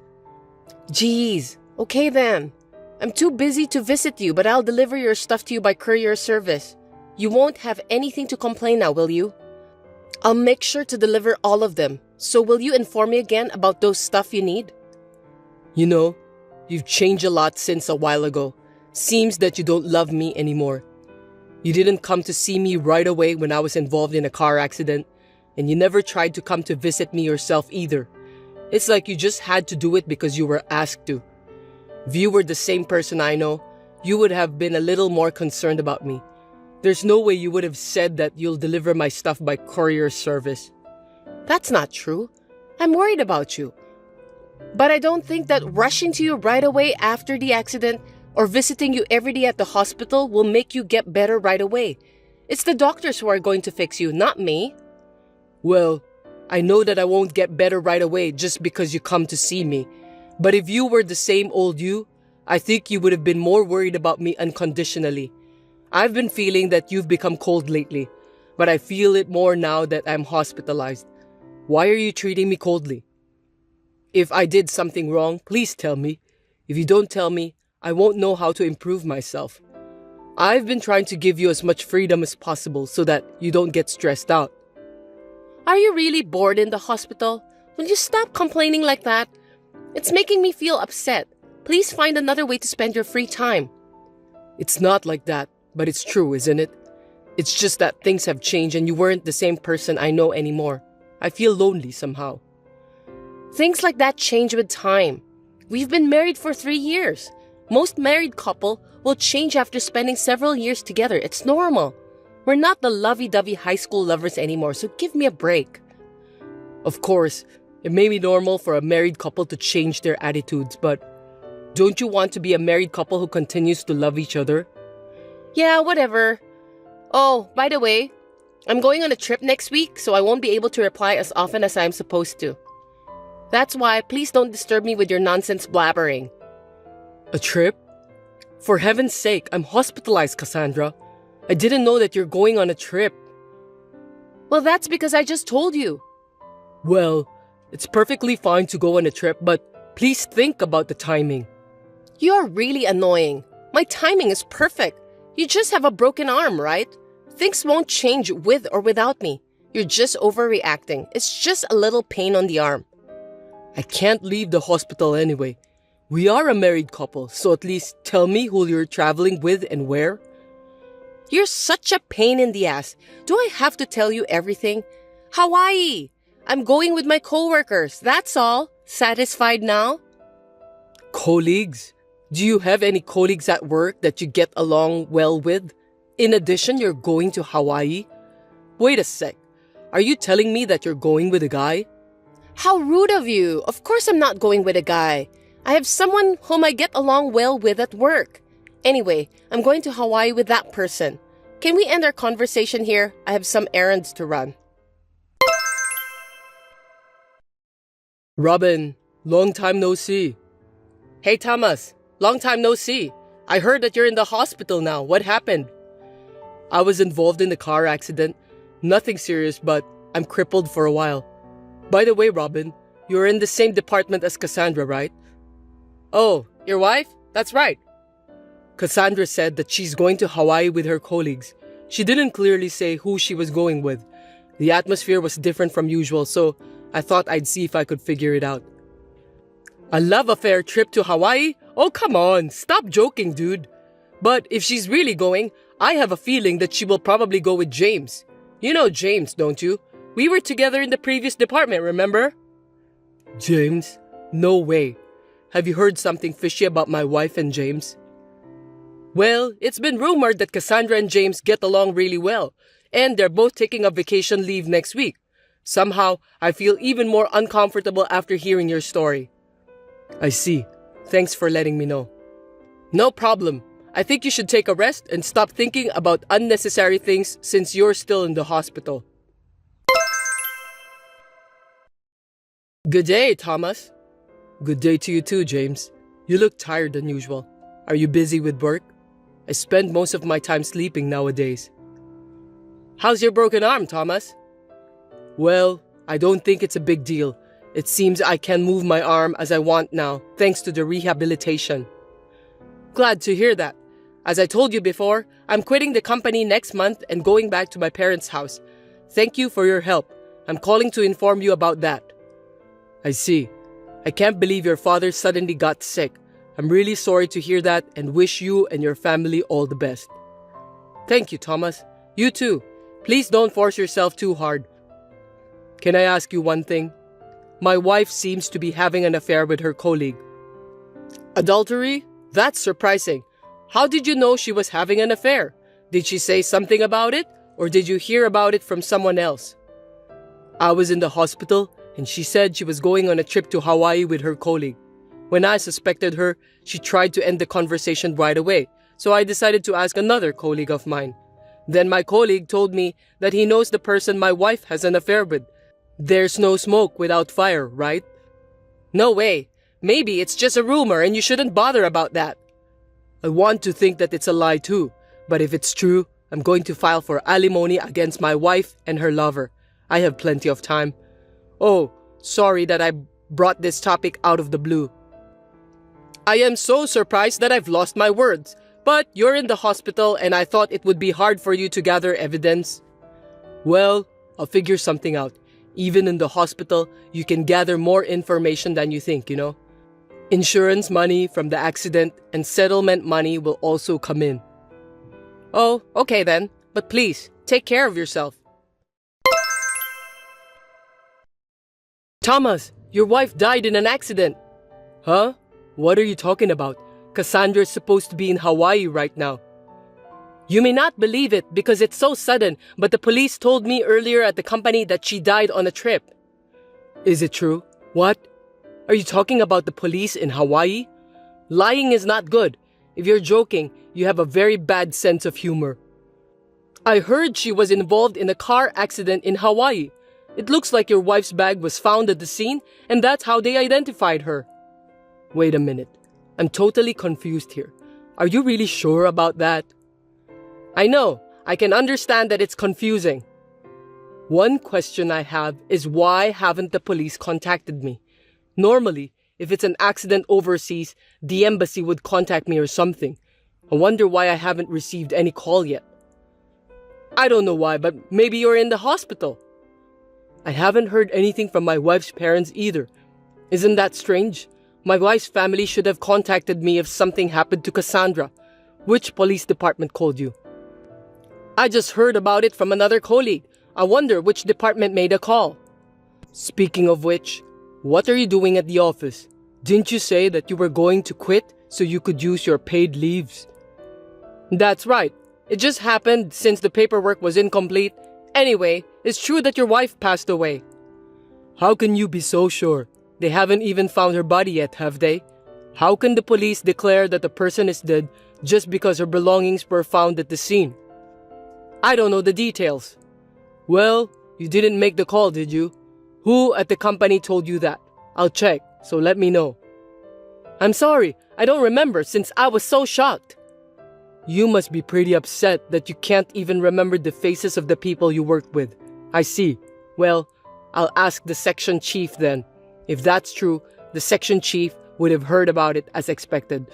Geez, okay then. I'm too busy to visit you, but I'll deliver your stuff to you by courier service. You won't have anything to complain now, will you? I'll make sure to deliver all of them. So will you inform me again about those stuff you need? You know, you've changed a lot since a while ago. Seems that you don't love me anymore. You didn't come to see me right away when I was involved in a car accident, and you never tried to come to visit me yourself either. It's like you just had to do it because you were asked to. If you were the same person I know, you would have been a little more concerned about me. There's no way you would have said that you'll deliver my stuff by courier service. That's not true. I'm worried about you. But I don't think that rushing to you right away after the accident or visiting you every day at the hospital will make you get better right away. It's the doctors who are going to fix you, not me. Well, I know that I won't get better right away just because you come to see me. But if you were the same old you, I think you would have been more worried about me unconditionally. I've been feeling that you've become cold lately, but I feel it more now that I'm hospitalized. Why are you treating me coldly? If I did something wrong, please tell me. If you don't tell me, I won't know how to improve myself. I've been trying to give you as much freedom as possible so that you don't get stressed out. Are you really bored in the hospital? Will you stop complaining like that? It's making me feel upset. Please find another way to spend your free time. It's not like that, but it's true, isn't it? It's just that things have changed and you weren't the same person I know anymore. I feel lonely somehow. Things like that change with time. We've been married for 3 years. Most married couple will change after spending several years together. It's normal. We're not the lovey-dovey high school lovers anymore, so give me a break. Of course, it may be normal for a married couple to change their attitudes, but don't you want to be a married couple who continues to love each other? Yeah, whatever. Oh, by the way, I'm going on a trip next week, so I won't be able to reply as often as I'm supposed to. That's why please don't disturb me with your nonsense blabbering. A trip? For heaven's sake, I'm hospitalized, Cassandra. I didn't know that you're going on a trip. Well, that's because I just told you. Well, it's perfectly fine to go on a trip, but please think about the timing. You're really annoying. My timing is perfect. You just have a broken arm, right? Things won't change with or without me. You're just overreacting. It's just a little pain on the arm. I can't leave the hospital anyway. We are a married couple, so at least tell me who you're traveling with and where. You're such a pain in the ass. Do I have to tell you everything? Hawaii! I'm going with my coworkers, that's all. Satisfied now? Colleagues? Do you have any colleagues at work that you get along well with? In addition, you're going to Hawaii? Wait a sec. Are you telling me that you're going with a guy? How rude of you. Of course I'm not going with a guy. I have someone whom I get along well with at work. Anyway, I'm going to Hawaii with that person. Can we end our conversation here? I have some errands to run. Robin, long time no see. Hey Thomas, long time no see. I heard that you're in the hospital now. What happened? I was involved in a car accident. Nothing serious, but I'm crippled for a while. By the way, Robin, you're in the same department as Cassandra, right? Oh, your wife? That's right. Cassandra said that she's going to Hawaii with her colleagues. She didn't clearly say who she was going with. The atmosphere was different from usual, so I thought I'd see if I could figure it out. A love affair trip to Hawaii? Oh, come on. Stop joking, dude. But if she's really going, I have a feeling that she will probably go with James. You know James, don't you? We were together in the previous department, remember? James? No way. Have you heard something fishy about my wife and James? Well, it's been rumored that Cassandra and James get along really well, and they're both taking a vacation leave next week. Somehow, I feel even more uncomfortable after hearing your story. I see. Thanks for letting me know. No problem. I think you should take a rest and stop thinking about unnecessary things since you're still in the hospital. Good day, Thomas. Good day to you too, James. You look tired than usual. Are you busy with work? I spend most of my time sleeping nowadays. How's your broken arm, Thomas? Well, I don't think it's a big deal. It seems I can move my arm as I want now, thanks to the rehabilitation. Glad to hear that. As I told you before, I'm quitting the company next month and going back to my parents' house. Thank you for your help. I'm calling to inform you about that. I see. I can't believe your father suddenly got sick. I'm really sorry to hear that and wish you and your family all the best. Thank you, Thomas. You too. Please don't force yourself too hard. Can I ask you one thing? My wife seems to be having an affair with her colleague. Adultery? That's surprising. How did you know she was having an affair? Did she say something about it, or did you hear about it from someone else? I was in the hospital, and she said she was going on a trip to Hawaii with her colleague. When I suspected her, she tried to end the conversation right away, so I decided to ask another colleague of mine. Then my colleague told me that he knows the person my wife has an affair with. There's no smoke without fire, right? No way. Maybe it's just a rumor and you shouldn't bother about that. I want to think that it's a lie too, but if it's true, I'm going to file for alimony against my wife and her lover. I have plenty of time. Oh, sorry that I brought this topic out of the blue. I am so surprised that I've lost my words, but you're in the hospital and I thought it would be hard for you to gather evidence. Well, I'll figure something out. Even in the hospital, you can gather more information than you think, you know. Insurance money from the accident and settlement money will also come in. Oh, okay then. But please, take care of yourself. Thomas, Your wife died in an accident. Huh? What are you talking about? Cassandra is supposed to be in Hawaii right now. You may not believe it because it's so sudden, but the police told me earlier at the company that she died on a trip. Is it true? What? Are you talking about the police in Hawaii? Lying is not good. If you're joking, you have a very bad sense of humor. I heard she was involved in a car accident in Hawaii. It looks like your wife's bag was found at the scene, and that's how they identified her. Wait a minute. I'm totally confused here. Are you really sure about that? I know. I can understand that it's confusing. One question I have is why haven't the police contacted me? Normally, if it's an accident overseas, the embassy would contact me or something. I wonder why I haven't received any call yet. I don't know why, but maybe you're in the hospital. I haven't heard anything from my wife's parents either. Isn't that strange? My wife's family should have contacted me if something happened to Cassandra. Which police department called you? I just heard about it from another colleague. I wonder which department made a call. Speaking of which, what are you doing at the office? Didn't you say that you were going to quit so you could use your paid leaves? That's right. It just happened since the paperwork was incomplete. Anyway, it's true that your wife passed away. How can you be so sure? They haven't even found her body yet, have they? How can the police declare that the person is dead just because her belongings were found at the scene? I don't know the details. Well, you didn't make the call, did you? Who at the company told you that? I'll check, so let me know. I'm sorry, I don't remember since I was so shocked. You must be pretty upset that you can't even remember the faces of the people you worked with. I see. Well, I'll ask the section chief then. If that's true, the section chief would have heard about it as expected.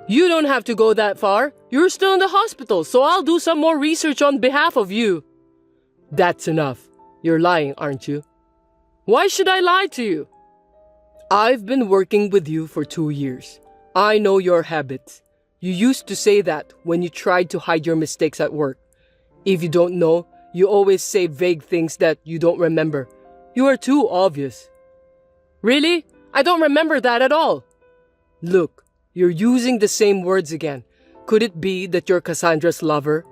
You don't have to go that far. You're still in the hospital, so I'll do some more research on behalf of you. That's enough. You're lying, aren't you? Why should I lie to you? I've been working with you for 2 years. I know your habits. You used to say that when you tried to hide your mistakes at work. If you don't know, you always say vague things that you don't remember. You are too obvious. Really? I don't remember that at all. Look, you're using the same words again. Could it be that you're Cassandra's lover?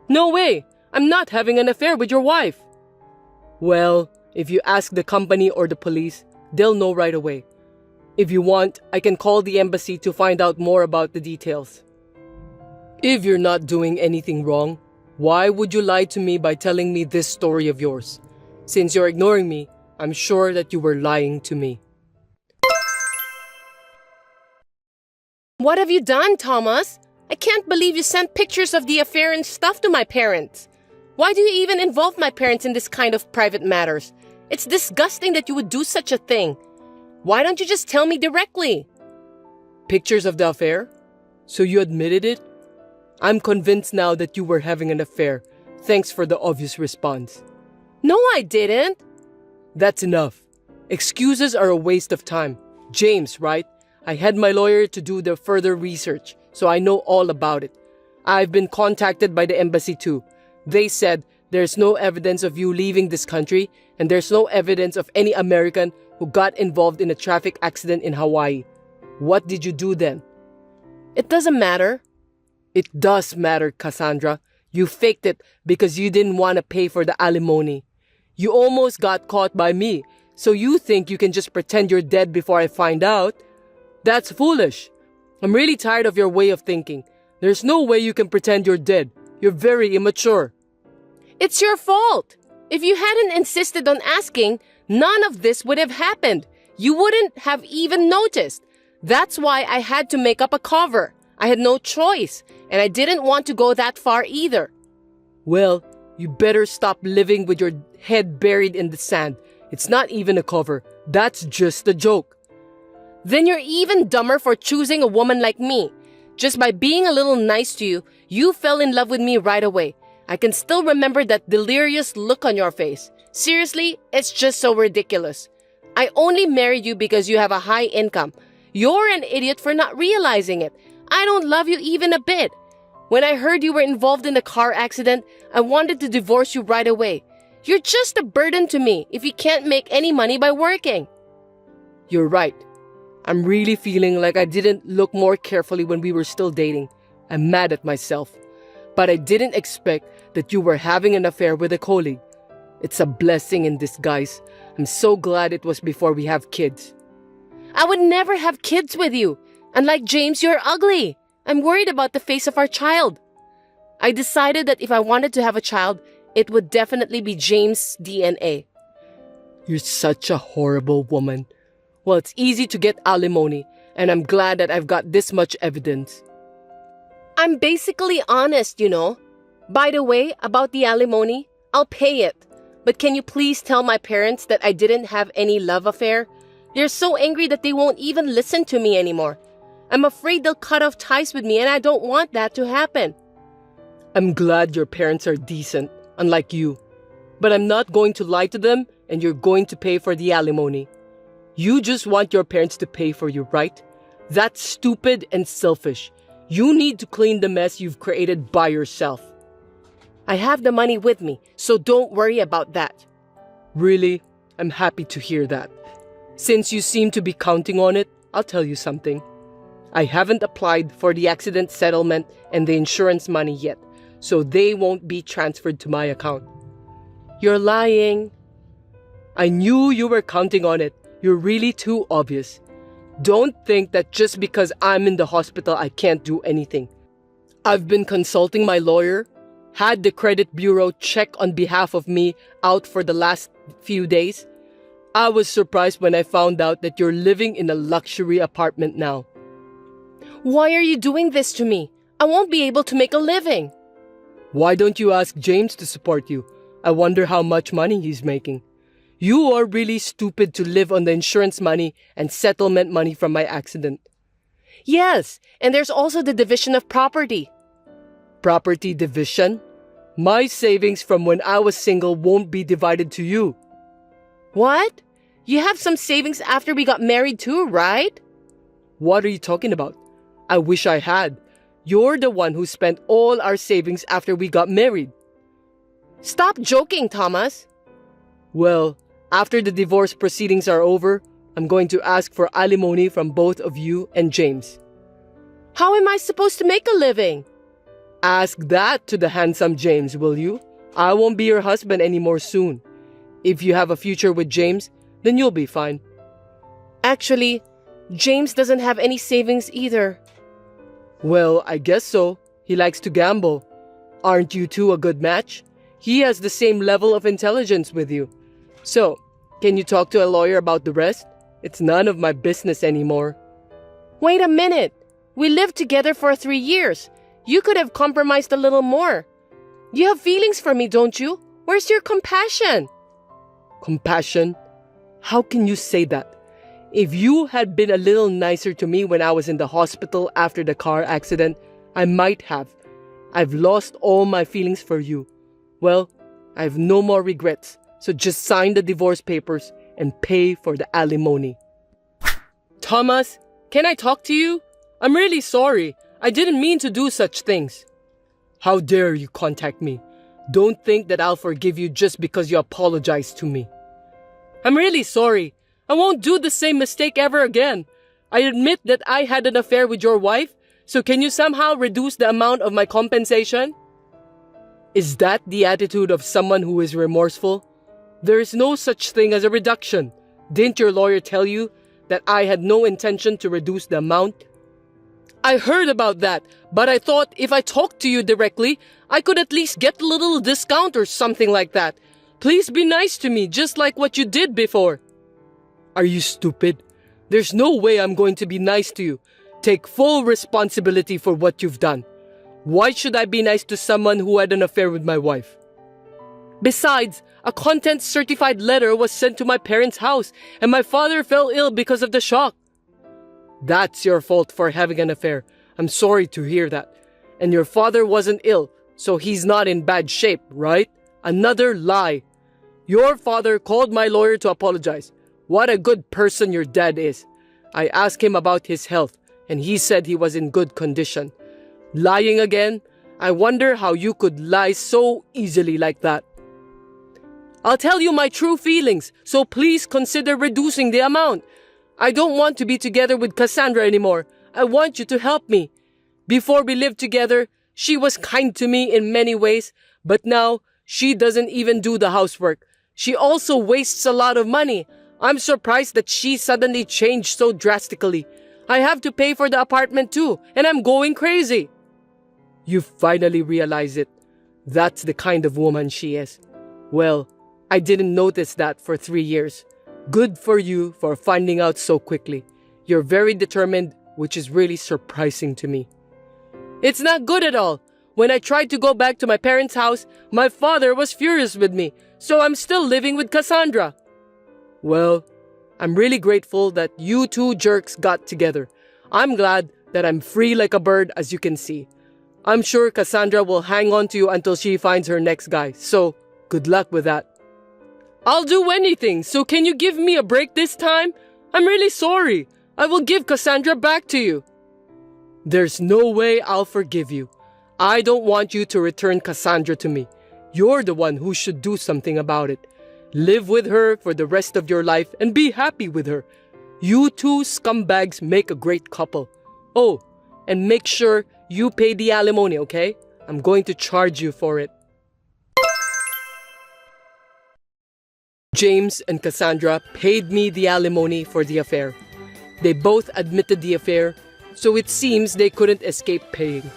No way! I'm not having an affair with your wife. Well, if you ask the company or the police, they'll know right away. If you want, I can call the embassy to find out more about the details. If you're not doing anything wrong, why would you lie to me by telling me this story of yours? Since you're ignoring me, I'm sure that you were lying to me. What have you done, Thomas? I can't believe you sent pictures of the affair and stuff to my parents. Why do you even involve my parents in this kind of private matters? It's disgusting that you would do such a thing. Why don't you just tell me directly? Pictures of the affair? So you admitted it? I'm convinced now that you were having an affair. Thanks for the obvious response. No, I didn't. That's enough. Excuses are a waste of time. James, right? I had my lawyer to do the further research, so I know all about it. I've been contacted by the embassy too. They said there's no evidence of you leaving this country, and there's no evidence of any American who got involved in a traffic accident in Hawaii. What did you do then? It doesn't matter. It does matter, Cassandra. You faked it because you didn't want to pay for the alimony. You almost got caught by me, so you think you can just pretend you're dead before I find out? That's foolish. I'm really tired of your way of thinking. There's no way you can pretend you're dead. You're very immature. It's your fault. If you hadn't insisted on asking, none of this would have happened. You wouldn't have even noticed. That's why I had to make up a cover. I had no choice, and I didn't want to go that far either. Well, you better stop living with your head buried in the sand. It's not even a cover. That's just a joke. Then you're even dumber for choosing a woman like me. Just by being a little nice to you, you fell in love with me right away. I can still remember that delirious look on your face. Seriously, it's just so ridiculous. I only married you because you have a high income. You're an idiot for not realizing it. I don't love you even a bit. When I heard you were involved in a car accident, I wanted to divorce you right away. You're just a burden to me if you can't make any money by working. You're right. I'm really feeling like I didn't look more carefully when we were still dating. I'm mad at myself. But I didn't expect that you were having an affair with a colleague. It's a blessing in disguise. I'm so glad it was before we have kids. I would never have kids with you. Unlike James, you're ugly. I'm worried about the face of our child. I decided that if I wanted to have a child, it would definitely be James' DNA. You're such a horrible woman. Well, it's easy to get alimony, and I'm glad that I've got this much evidence. I'm basically honest, you know. By the way, about the alimony, I'll pay it. But can you please tell my parents that I didn't have any love affair? They're so angry that they won't even listen to me anymore. I'm afraid they'll cut off ties with me, and I don't want that to happen. I'm glad your parents are decent, unlike you. But I'm not going to lie to them, and you're going to pay for the alimony. You just want your parents to pay for you, right? That's stupid and selfish. You need to clean the mess you've created by yourself. I have the money with me, so don't worry about that. Really? I'm happy to hear that. Since you seem to be counting on it, I'll tell you something. I haven't applied for the accident settlement and the insurance money yet, so they won't be transferred to my account. You're lying. I knew you were counting on it. You're really too obvious. Don't think that just because I'm in the hospital I can't do anything. I've been consulting my lawyer, had the credit bureau check on behalf of me out for the last few days. I was surprised when I found out that you're living in a luxury apartment now. Why are you doing this to me? I won't be able to make a living. Why don't you ask James to support you? I wonder how much money he's making. You are really stupid to live on the insurance money and settlement money from my accident. Yes, and there's also the division of property. Property division? My savings from when I was single won't be divided to you. What? You have some savings after we got married too, right? What are you talking about? I wish I had. You're the one who spent all our savings after we got married. Stop joking, Thomas. Well, after the divorce proceedings are over, I'm going to ask for alimony from both of you and James. How am I supposed to make a living? Ask that to the handsome James, will you? I won't be your husband anymore soon. If you have a future with James, then you'll be fine. Actually, James doesn't have any savings either. Well, I guess so. He likes to gamble. Aren't you two a good match? He has the same level of intelligence with you. So, can you talk to a lawyer about the rest? It's none of my business anymore. Wait a minute. We lived together for 3 years. You could have compromised a little more. You have feelings for me, don't you? Where's your compassion? Compassion? How can you say that? If you had been a little nicer to me when I was in the hospital after the car accident, I might have. I've lost all my feelings for you. Well, I have no more regrets. So just sign the divorce papers and pay for the alimony. Thomas, can I talk to you? I'm really sorry. I didn't mean to do such things. How dare you contact me? Don't think that I'll forgive you just because you apologized to me. I'm really sorry. I won't do the same mistake ever again. I admit that I had an affair with your wife, so can you somehow reduce the amount of my compensation? Is that the attitude of someone who is remorseful? There is no such thing as a reduction. Didn't your lawyer tell you that I had no intention to reduce the amount? I heard about that, but I thought if I talked to you directly, I could at least get a little discount or something like that. Please be nice to me, just like what you did before. Are you stupid? There's no way I'm going to be nice to you. Take full responsibility for what you've done. Why should I be nice to someone who had an affair with my wife? Besides, a contents certified letter was sent to my parents' house, and my father fell ill because of the shock. That's your fault for having an affair. I'm sorry to hear that. And your father wasn't ill, so he's not in bad shape, right? Another lie. Your father called my lawyer to apologize. What a good person your dad is. I asked him about his health, and he said he was in good condition. Lying again? I wonder how you could lie so easily like that. I'll tell you my true feelings, so please consider reducing the amount. I don't want to be together with Cassandra anymore. I want you to help me. Before we lived together, she was kind to me in many ways, but now she doesn't even do the housework. She also wastes a lot of money. I'm surprised that she suddenly changed so drastically. I have to pay for the apartment too, and I'm going crazy. You finally realize it. That's the kind of woman she is. Well, I didn't notice that for 3 years. Good for you for finding out so quickly. You're very determined, which is really surprising to me. It's not good at all. When I tried to go back to my parents' house, my father was furious with me, so I'm still living with Cassandra. Well, I'm really grateful that you two jerks got together. I'm glad that I'm free like a bird, as you can see. I'm sure Cassandra will hang on to you until she finds her next guy, so good luck with that. I'll do anything, so can you give me a break this time? I'm really sorry. I will give Cassandra back to you. There's no way I'll forgive you. I don't want you to return Cassandra to me. You're the one who should do something about it. Live with her for the rest of your life and be happy with her. You two scumbags make a great couple. Oh, and make sure you pay the alimony, okay? I'm going to charge you for it. James and Cassandra paid me the alimony for the affair. They both admitted the affair, so it seems they couldn't escape paying.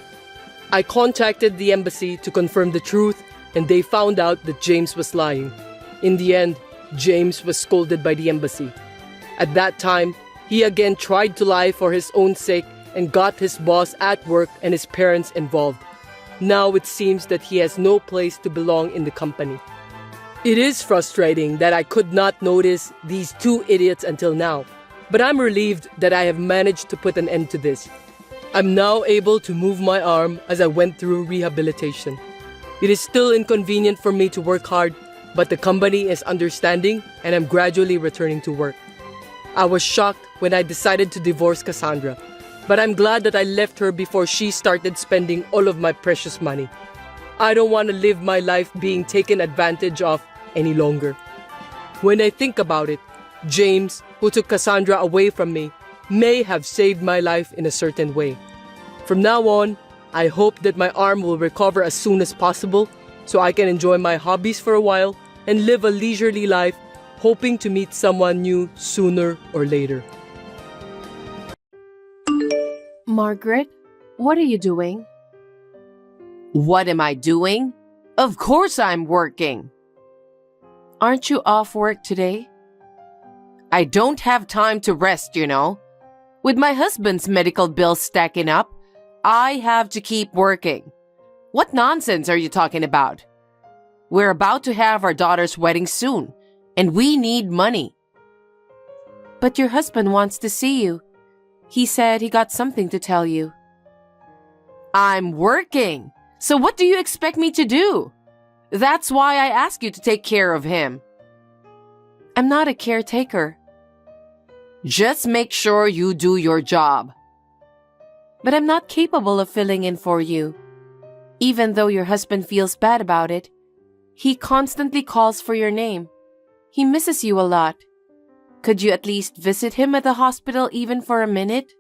I contacted the embassy to confirm the truth, and they found out that James was lying. In the end, James was scolded by the embassy. At that time, he again tried to lie for his own sake and got his boss at work and his parents involved. Now it seems that he has no place to belong in the company. It is frustrating that I could not notice these two idiots until now, but I'm relieved that I have managed to put an end to this. I'm now able to move my arm as I went through rehabilitation. It is still inconvenient for me to work hard, but the company is understanding and I'm gradually returning to work. I was shocked when I decided to divorce Cassandra, but I'm glad that I left her before she started spending all of my precious money. I don't want to live my life being taken advantage of any longer. When I think about it, James, who took Cassandra away from me, may have saved my life in a certain way. From now on, I hope that my arm will recover as soon as possible so I can enjoy my hobbies for a while and live a leisurely life, hoping to meet someone new sooner or later. Margaret, what are you doing? What am I doing? Of course I'm working. Aren't you off work today? I don't have time to rest, you know. With my husband's medical bills stacking up, I have to keep working. What nonsense are you talking about? We're about to have our daughter's wedding soon, and we need money. But your husband wants to see you. He said he got something to tell you. I'm working, so what do you expect me to do? That's why I ask you to take care of him. I'm not a caretaker. Just make sure you do your job. But I'm not capable of filling in for you. Even though your husband feels bad about it, he constantly calls for your name. He misses you a lot. Could you at least visit him at the hospital even for a minute?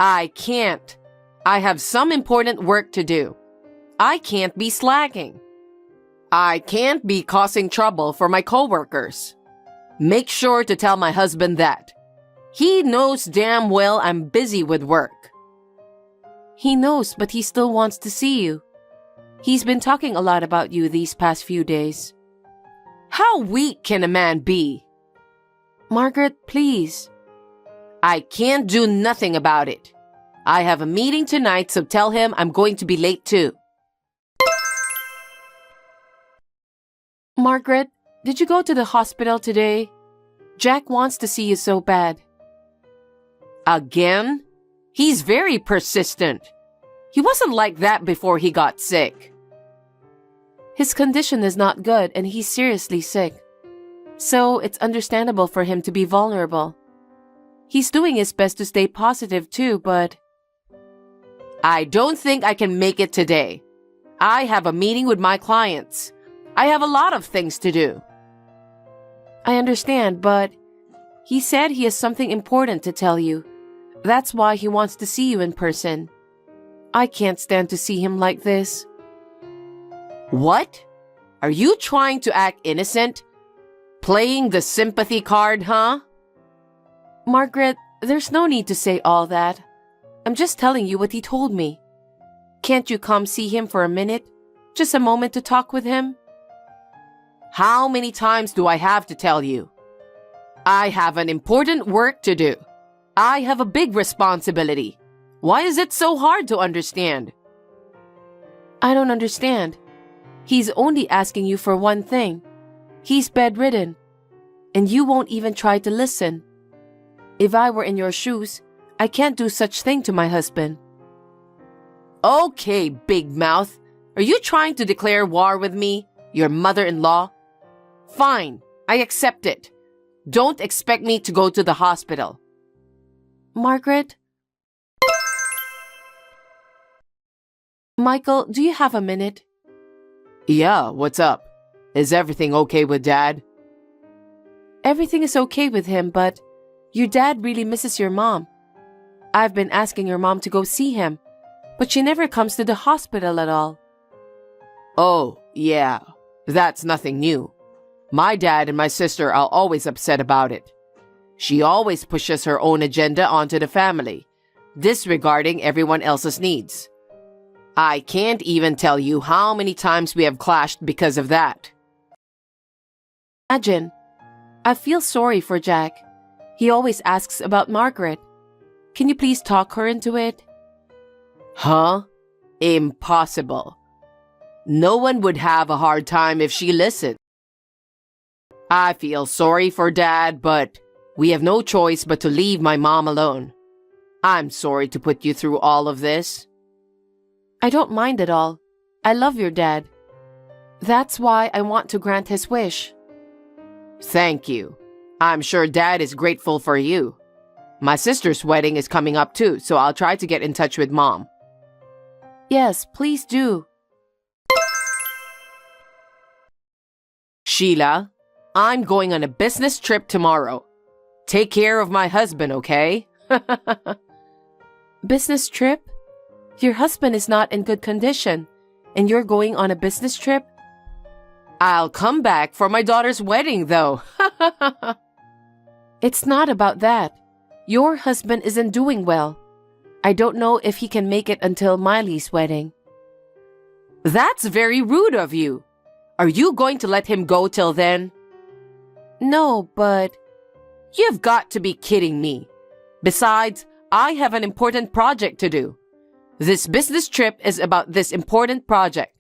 I can't. I have some important work to do. I can't be slacking. I can't be causing trouble for my coworkers. Make sure to tell my husband that. He knows damn well I'm busy with work. He knows, but he still wants to see you. He's been talking a lot about you these past few days. How weak can a man be? Margaret, please. I can't do nothing about it. I have a meeting tonight, so tell him I'm going to be late too. Margaret, did you go to the hospital today? Jack wants to see you so bad. Again? He's very persistent. He wasn't like that before he got sick. His condition is not good and he's seriously sick. So it's understandable for him to be vulnerable. He's doing his best to stay positive too, but... I don't think I can make it today. I have a meeting with my clients. I have a lot of things to do. I understand, but He said he has something important to tell you. That's why he wants to see you in person. I can't stand to see him like this. What? Are you trying to act innocent? Playing the sympathy card, huh? Margaret, there's no need to say all that. I'm just telling you what he told me. Can't you come see him for a minute? Just a moment to talk with him? How many times do I have to tell you? I have an important work to do. I have a big responsibility. Why is it so hard to understand? I don't understand. He's only asking you for one thing. He's bedridden. And you won't even try to listen. If I were in your shoes, I can't do such thing to my husband. Okay, big mouth. Are you trying to declare war with me, your mother-in-law? Fine, I accept it. Don't expect me to go to the hospital. Margaret? Michael, do you have a minute? Yeah, what's up? Is everything okay with Dad? Everything is okay with him, but your dad really misses your mom. I've been asking your mom to go see him, but she never comes to the hospital at all. Oh, yeah. That's nothing new. My dad and my sister are always upset about it. She always pushes her own agenda onto the family, disregarding everyone else's needs. I can't even tell you how many times we have clashed because of that. Imagine. I feel sorry for Jack. He always asks about Margaret. Can you please talk her into it? Huh? Impossible. No one would have a hard time if she listened. I feel sorry for Dad, but we have no choice but to leave my mom alone. I'm sorry to put you through all of this. I don't mind at all. I love your dad. That's why I want to grant his wish. Thank you. I'm sure Dad is grateful for you. My sister's wedding is coming up too, so I'll try to get in touch with Mom. Yes, please do. Sheila, I'm going on a business trip tomorrow. Take care of my husband, okay? Business trip? Your husband is not in good condition, and you're going on a business trip? I'll come back for my daughter's wedding, though. It's not about that. Your husband isn't doing well. I don't know if he can make it until Miley's wedding. That's very rude of you. Are you going to let him go till then? No, but... You've got to be kidding me. Besides, I have an important project to do. This business trip is about this important project.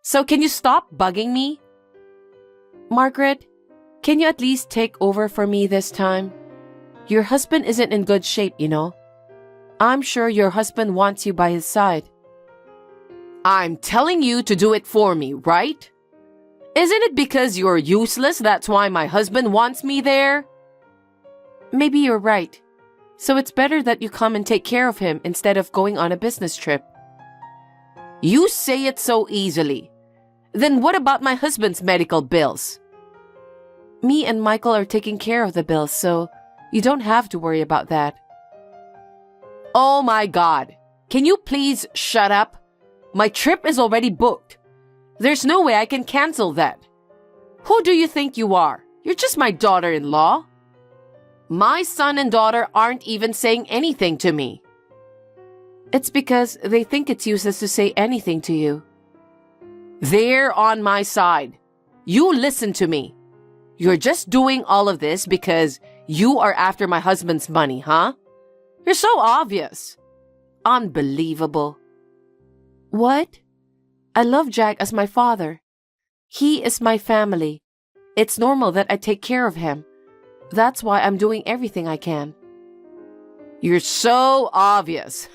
So can you stop bugging me? Margaret, can you at least take over for me this time? Your husband isn't in good shape, you know. I'm sure your husband wants you by his side. I'm telling you to do it for me, right? Isn't it because you're useless that's why my husband wants me there? Maybe you're right. So it's better that you come and take care of him instead of going on a business trip. You say it so easily. Then what about my husband's medical bills? Me and Michael are taking care of the bills, so you don't have to worry about that. Oh my God. Can you please shut up? My trip is already booked. There's no way I can cancel that. Who do you think you are? You're just my daughter-in-law. My son and daughter aren't even saying anything to me. It's because they think it's useless to say anything to you. They're on my side. You listen to me. You're just doing all of this because you are after my husband's money, huh? You're so obvious. Unbelievable. What? I love Jack as my father. He is my family. It's normal that I take care of him. That's why I'm doing everything I can. You're so obvious.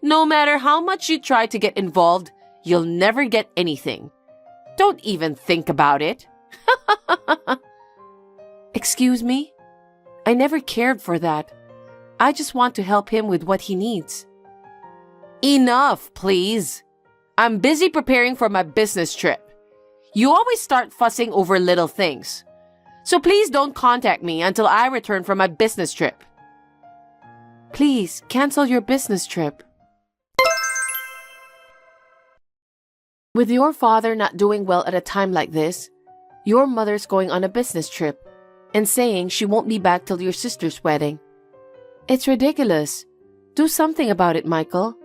No matter how much you try to get involved, you'll never get anything. Don't even think about it. Excuse me? I never cared for that. I just want to help him with what he needs. Enough, please. I'm busy preparing for my business trip. You always start fussing over little things. So please don't contact me until I return from my business trip. Please cancel your business trip. With your father not doing well at a time like this, your mother's going on a business trip and saying she won't be back till your sister's wedding. It's ridiculous. Do something about it, Michael.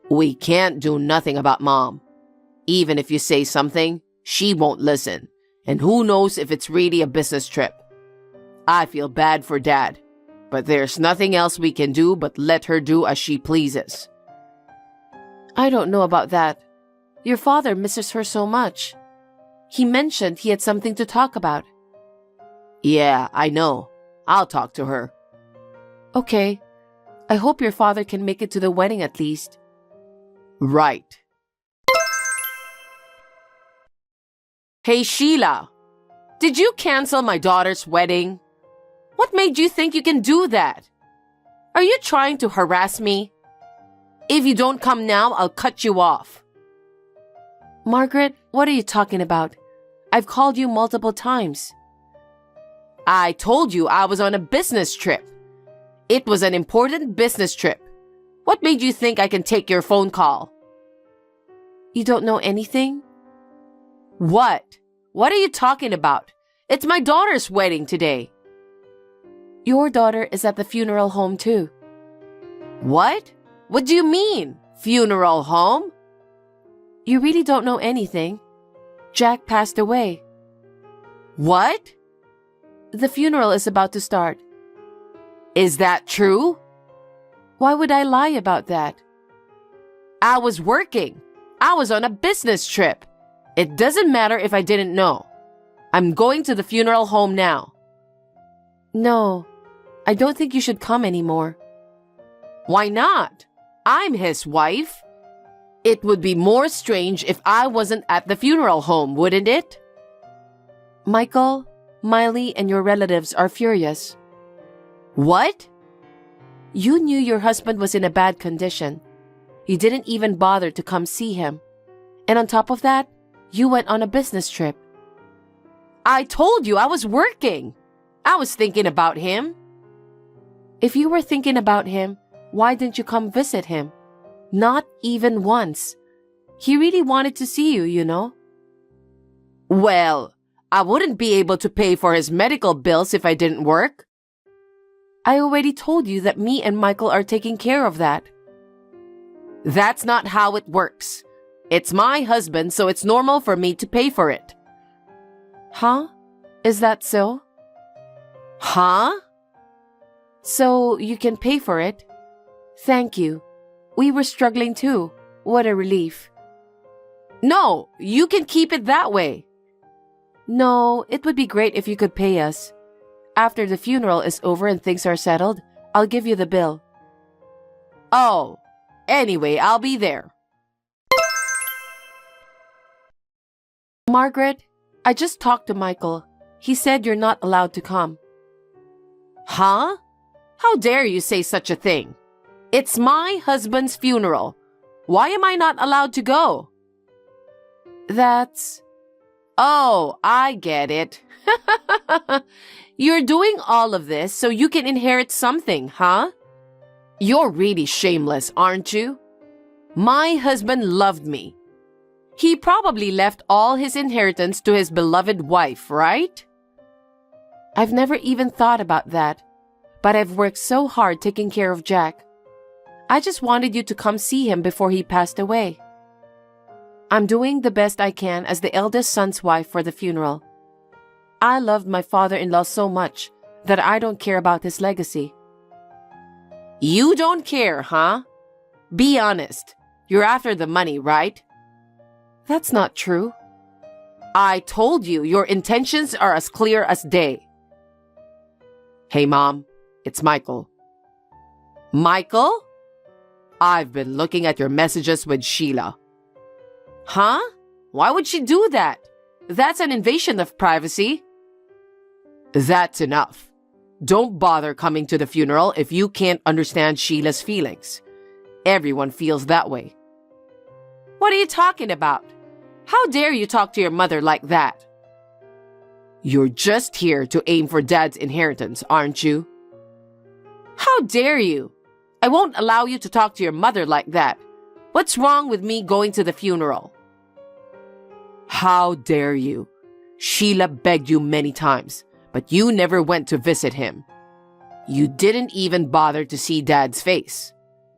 We can't do nothing about Mom. Even if you say something, she won't listen. And who knows if it's really a business trip. I feel bad for Dad, but there's nothing else we can do but let her do as she pleases. I don't know about that. Your father misses her so much. He mentioned he had something to talk about. Yeah, I know. I'll talk to her. Okay. I hope your father can make it to the wedding at least. Right. Hey, Sheila. Did you cancel my daughter's wedding? What made you think you can do that? Are you trying to harass me? If you don't come now, I'll cut you off. Margaret, what are you talking about? I've called you multiple times. I told you I was on a business trip. It was an important business trip. What made you think I can take your phone call? You don't know anything? What? What are you talking about? It's my daughter's wedding today. Your daughter is at the funeral home too. What? What do you mean? Funeral home? You really don't know anything. Jack passed away. What? The funeral is about to start. Is that true? Why would I lie about that? I was working. I was on a business trip. It doesn't matter if I didn't know. I'm going to the funeral home now. No, I don't think you should come anymore. Why not? I'm his wife. It would be more strange if I wasn't at the funeral home, wouldn't it? Michael, Miley, and your relatives are furious. What? You knew your husband was in a bad condition. You didn't even bother to come see him. And on top of that, you went on a business trip. I told you I was working. I was thinking about him. If you were thinking about him, why didn't you come visit him? Not even once. He really wanted to see you, you know. Well, I wouldn't be able to pay for his medical bills if I didn't work. I already told you that me and Michael are taking care of that. That's not how it works. It's my husband, so it's normal for me to pay for it. Huh? Is that so? Huh? So you can pay for it? Thank you. We were struggling too. What a relief. No, you can keep it that way. No, it would be great if you could pay us. After the funeral is over and things are settled, I'll give you the bill. Oh, anyway, I'll be there. Margaret, I just talked to Michael. He said you're not allowed to come. Huh? How dare you say such a thing? It's my husband's funeral. Why am I not allowed to go? That's... Oh, I get it. You're doing all of this so you can inherit something, huh? You're really shameless, aren't you? My husband loved me. He probably left all his inheritance to his beloved wife, right? I've never even thought about that, but I've worked so hard taking care of Jack. I just wanted you to come see him before he passed away. I'm doing the best I can as the eldest son's wife for the funeral. I loved my father-in-law so much that I don't care about his legacy. You don't care, huh? Be honest. You're after the money, right? That's not true. I told you your intentions are as clear as day. Hey, Mom, it's Michael. Michael? I've been looking at your messages with Sheila. Huh? Why would she do that? That's an invasion of privacy. That's enough. Don't bother coming to the funeral if you can't understand Sheila's feelings. Everyone feels that way. What are you talking about? How dare you talk to your mother like that? You're just here to aim for Dad's inheritance, aren't you? How dare you? I won't allow you to talk to your mother like that. What's wrong with me going to the funeral? How dare you? Sheila begged you many times, but you never went to visit him. You didn't even bother to see Dad's face.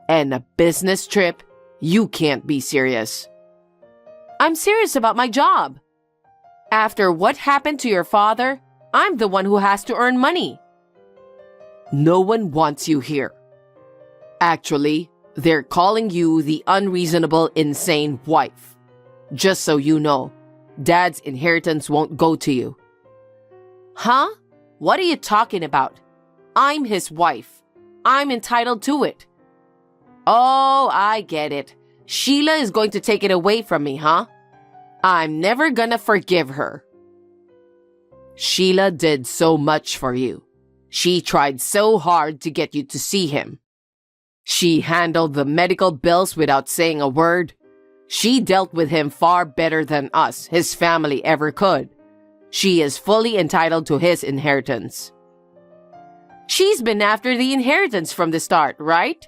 And a business trip? You can't be serious. I'm serious about my job. After what happened to your father, I'm the one who has to earn money. No one wants you here. Actually, they're calling you the unreasonable, insane wife. Just so you know, Dad's inheritance won't go to you. Huh? What are you talking about? I'm his wife. I'm entitled to it. Oh, I get it. Sheila is going to take it away from me, huh? I'm never gonna forgive her. Sheila did so much for you. She tried so hard to get you to see him. She handled the medical bills without saying a word. She dealt with him far better than us, his family, ever could. She is fully entitled to his inheritance. She's been after the inheritance from the start, right?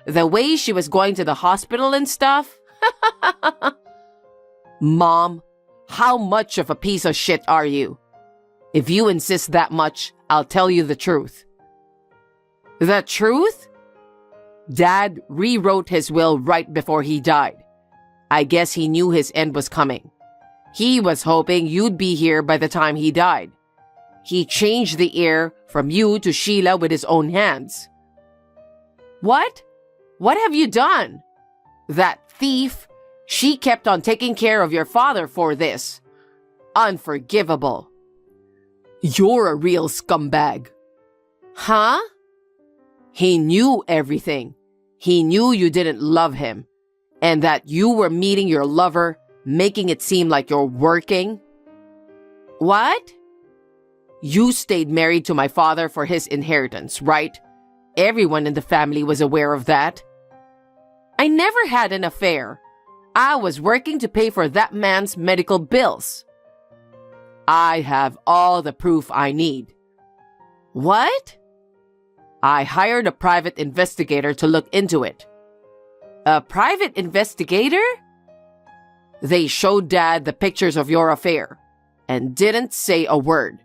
The way she was going to the hospital and stuff? Mom, how much of a piece of shit are you? If you insist that much, I'll tell you the truth. The truth? Dad rewrote his will right before he died. I guess he knew his end was coming. He was hoping you'd be here by the time he died. He changed the heir from you to Sheila with his own hands. What? What have you done? That thief, she kept on taking care of your father for this. Unforgivable. You're a real scumbag. Huh? He knew everything. He knew you didn't love him, and that you were meeting your lover, making it seem like you're working. What? You stayed married to my father for his inheritance, right? Everyone in the family was aware of that. I never had an affair. I was working to pay for that man's medical bills. I have all the proof I need. What? I hired a private investigator to look into it. A private investigator? They showed Dad the pictures of your affair and didn't say a word.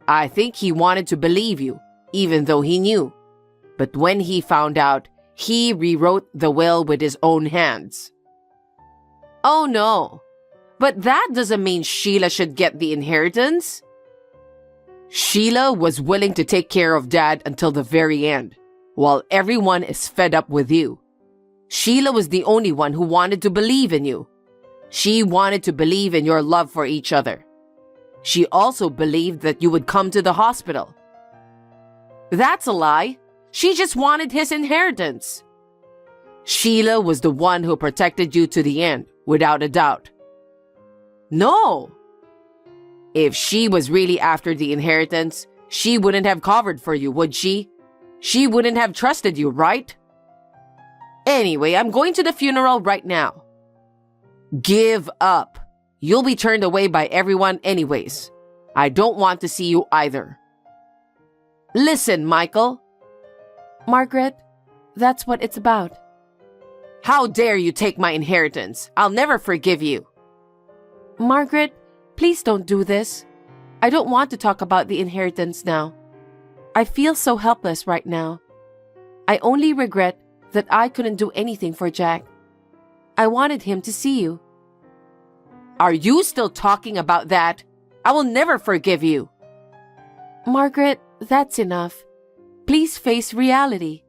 I think he wanted to believe you, even though he knew. But when he found out, he rewrote the will with his own hands. Oh no. But that doesn't mean Sheila should get the inheritance. Sheila was willing to take care of Dad until the very end, while everyone is fed up with you. Sheila was the only one who wanted to believe in you. She wanted to believe in your love for each other. She also believed that you would come to the hospital. That's a lie. She just wanted his inheritance. Sheila was the one who protected you to the end, without a doubt. No. If she was really after the inheritance, she wouldn't have covered for you, would she? She wouldn't have trusted you, right? Anyway, I'm going to the funeral right now. Give up. You'll be turned away by everyone anyways. I don't want to see you either. Listen, Michael. Margaret, that's what it's about. How dare you take my inheritance? I'll never forgive you. Margaret, please don't do this. I don't want to talk about the inheritance now. I feel so helpless right now. I only regret that I couldn't do anything for Jack. I wanted him to see you. Are you still talking about that? I will never forgive you. Margaret, that's enough. Please face reality.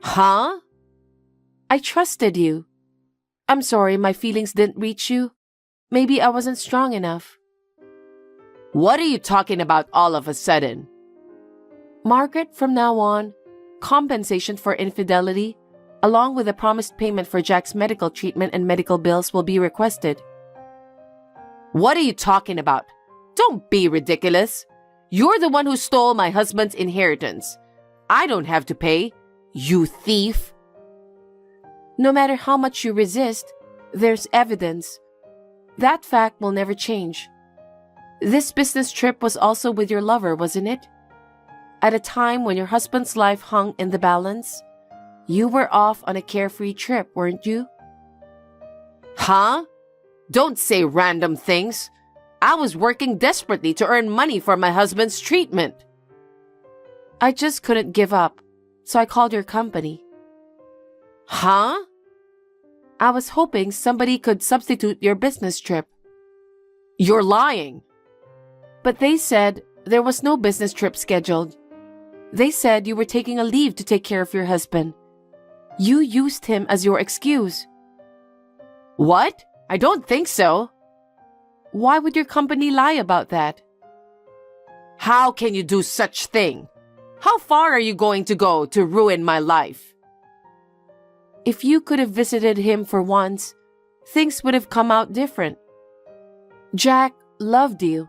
Huh? I trusted you. I'm sorry my feelings didn't reach you. Maybe I wasn't strong enough. What are you talking about all of a sudden? Margaret, from now on, compensation for infidelity, along with a promised payment for Jack's medical treatment and medical bills, will be requested. What are you talking about? Don't be ridiculous. You're the one who stole my husband's inheritance. I don't have to pay, you thief. No matter how much you resist, there's evidence. That fact will never change. This business trip was also with your lover, wasn't it? At a time when your husband's life hung in the balance, you were off on a carefree trip, weren't you? Huh? Don't say random things. I was working desperately to earn money for my husband's treatment. I just couldn't give up, so I called your company. Huh? I was hoping somebody could substitute your business trip. You're lying. But they said there was no business trip scheduled. They said you were taking a leave to take care of your husband. You used him as your excuse. What? I don't think so. Why would your company lie about that? How can you do such thing? How far are you going to go to ruin my life? If you could have visited him for once, things would have come out different. Jack loved you.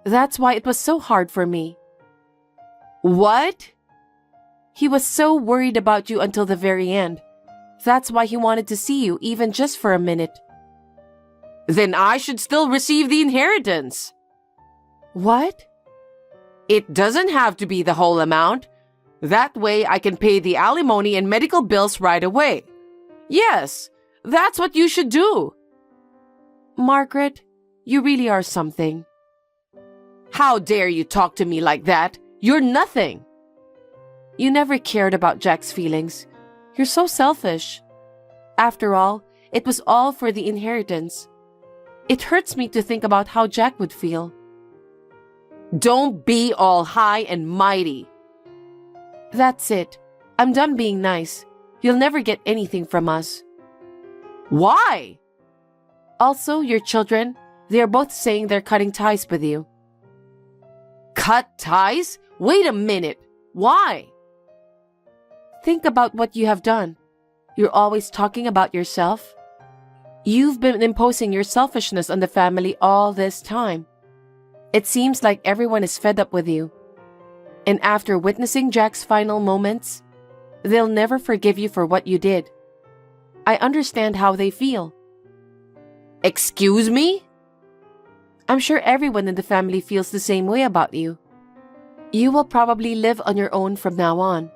That's why it was so hard for me. What? He was so worried about you until the very end. That's why he wanted to see you, even just for a minute. Then I should still receive the inheritance. What? It doesn't have to be the whole amount. That way I can pay the alimony and medical bills right away. Yes, that's what you should do. Margaret, you really are something. How dare you talk to me like that? You're nothing. You never cared about Jack's feelings. You're so selfish. After all, it was all for the inheritance. It hurts me to think about how Jack would feel. Don't be all high and mighty. That's it. I'm done being nice. You'll never get anything from us. Why? Also, your children, they are both saying they're cutting ties with you. Cut ties? Wait a minute. Why? Think about what you have done. You're always talking about yourself. You've been imposing your selfishness on the family all this time. It seems like everyone is fed up with you. And after witnessing Jack's final moments, they'll never forgive you for what you did. I understand how they feel. Excuse me? I'm sure everyone in the family feels the same way about you. You will probably live on your own from now on.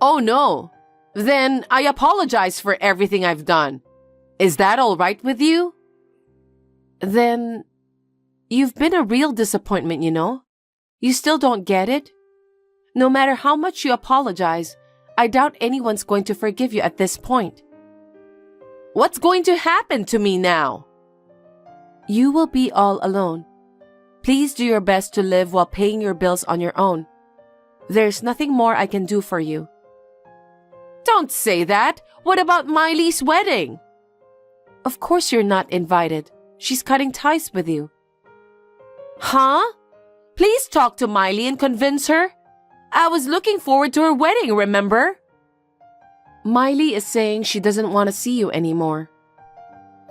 Oh no. Then I apologize for everything I've done. Is that all right with you? Then you've been a real disappointment, you know. You still don't get it? No matter how much you apologize, I doubt anyone's going to forgive you at this point. What's going to happen to me now? You will be all alone. Please do your best to live while paying your bills on your own. There's nothing more I can do for you. Don't say that. What about Miley's wedding? Of course you're not invited. She's cutting ties with you. Huh? Please talk to Miley and convince her. I was looking forward to her wedding, remember? Miley is saying she doesn't want to see you anymore.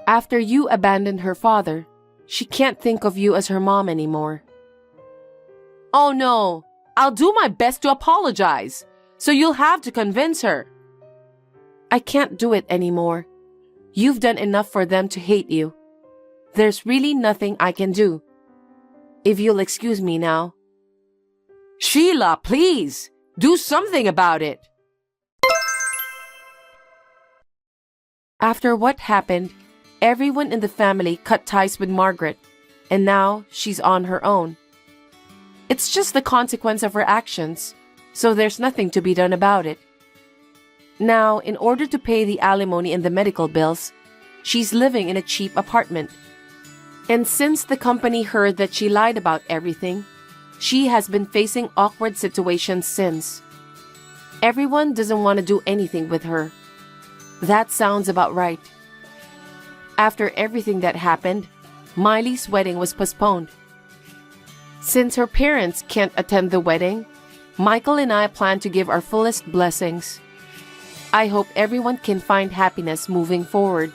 After you abandoned her father, she can't think of you as her mom anymore. Oh no, I'll do my best to apologize, so you'll have to convince her. I can't do it anymore. You've done enough for them to hate you. There's really nothing I can do. If you'll excuse me now. Sheila, please, do something about it. After what happened, everyone in the family cut ties with Margaret, and now she's on her own. It's just the consequence of her actions, so there's nothing to be done about it. Now, in order to pay the alimony and the medical bills, she's living in a cheap apartment. And since the company heard that she lied about everything, she has been facing awkward situations since. Everyone doesn't want to do anything with her. That sounds about right. After everything that happened, Miley's wedding was postponed. Since her parents can't attend the wedding, Michael and I plan to give our fullest blessings. I hope everyone can find happiness moving forward.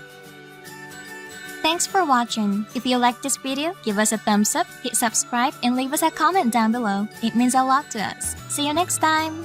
Thanks for watching. If you liked this video, give us a thumbs up, hit subscribe, and leave us a comment down below. It means a lot to us. See you next time!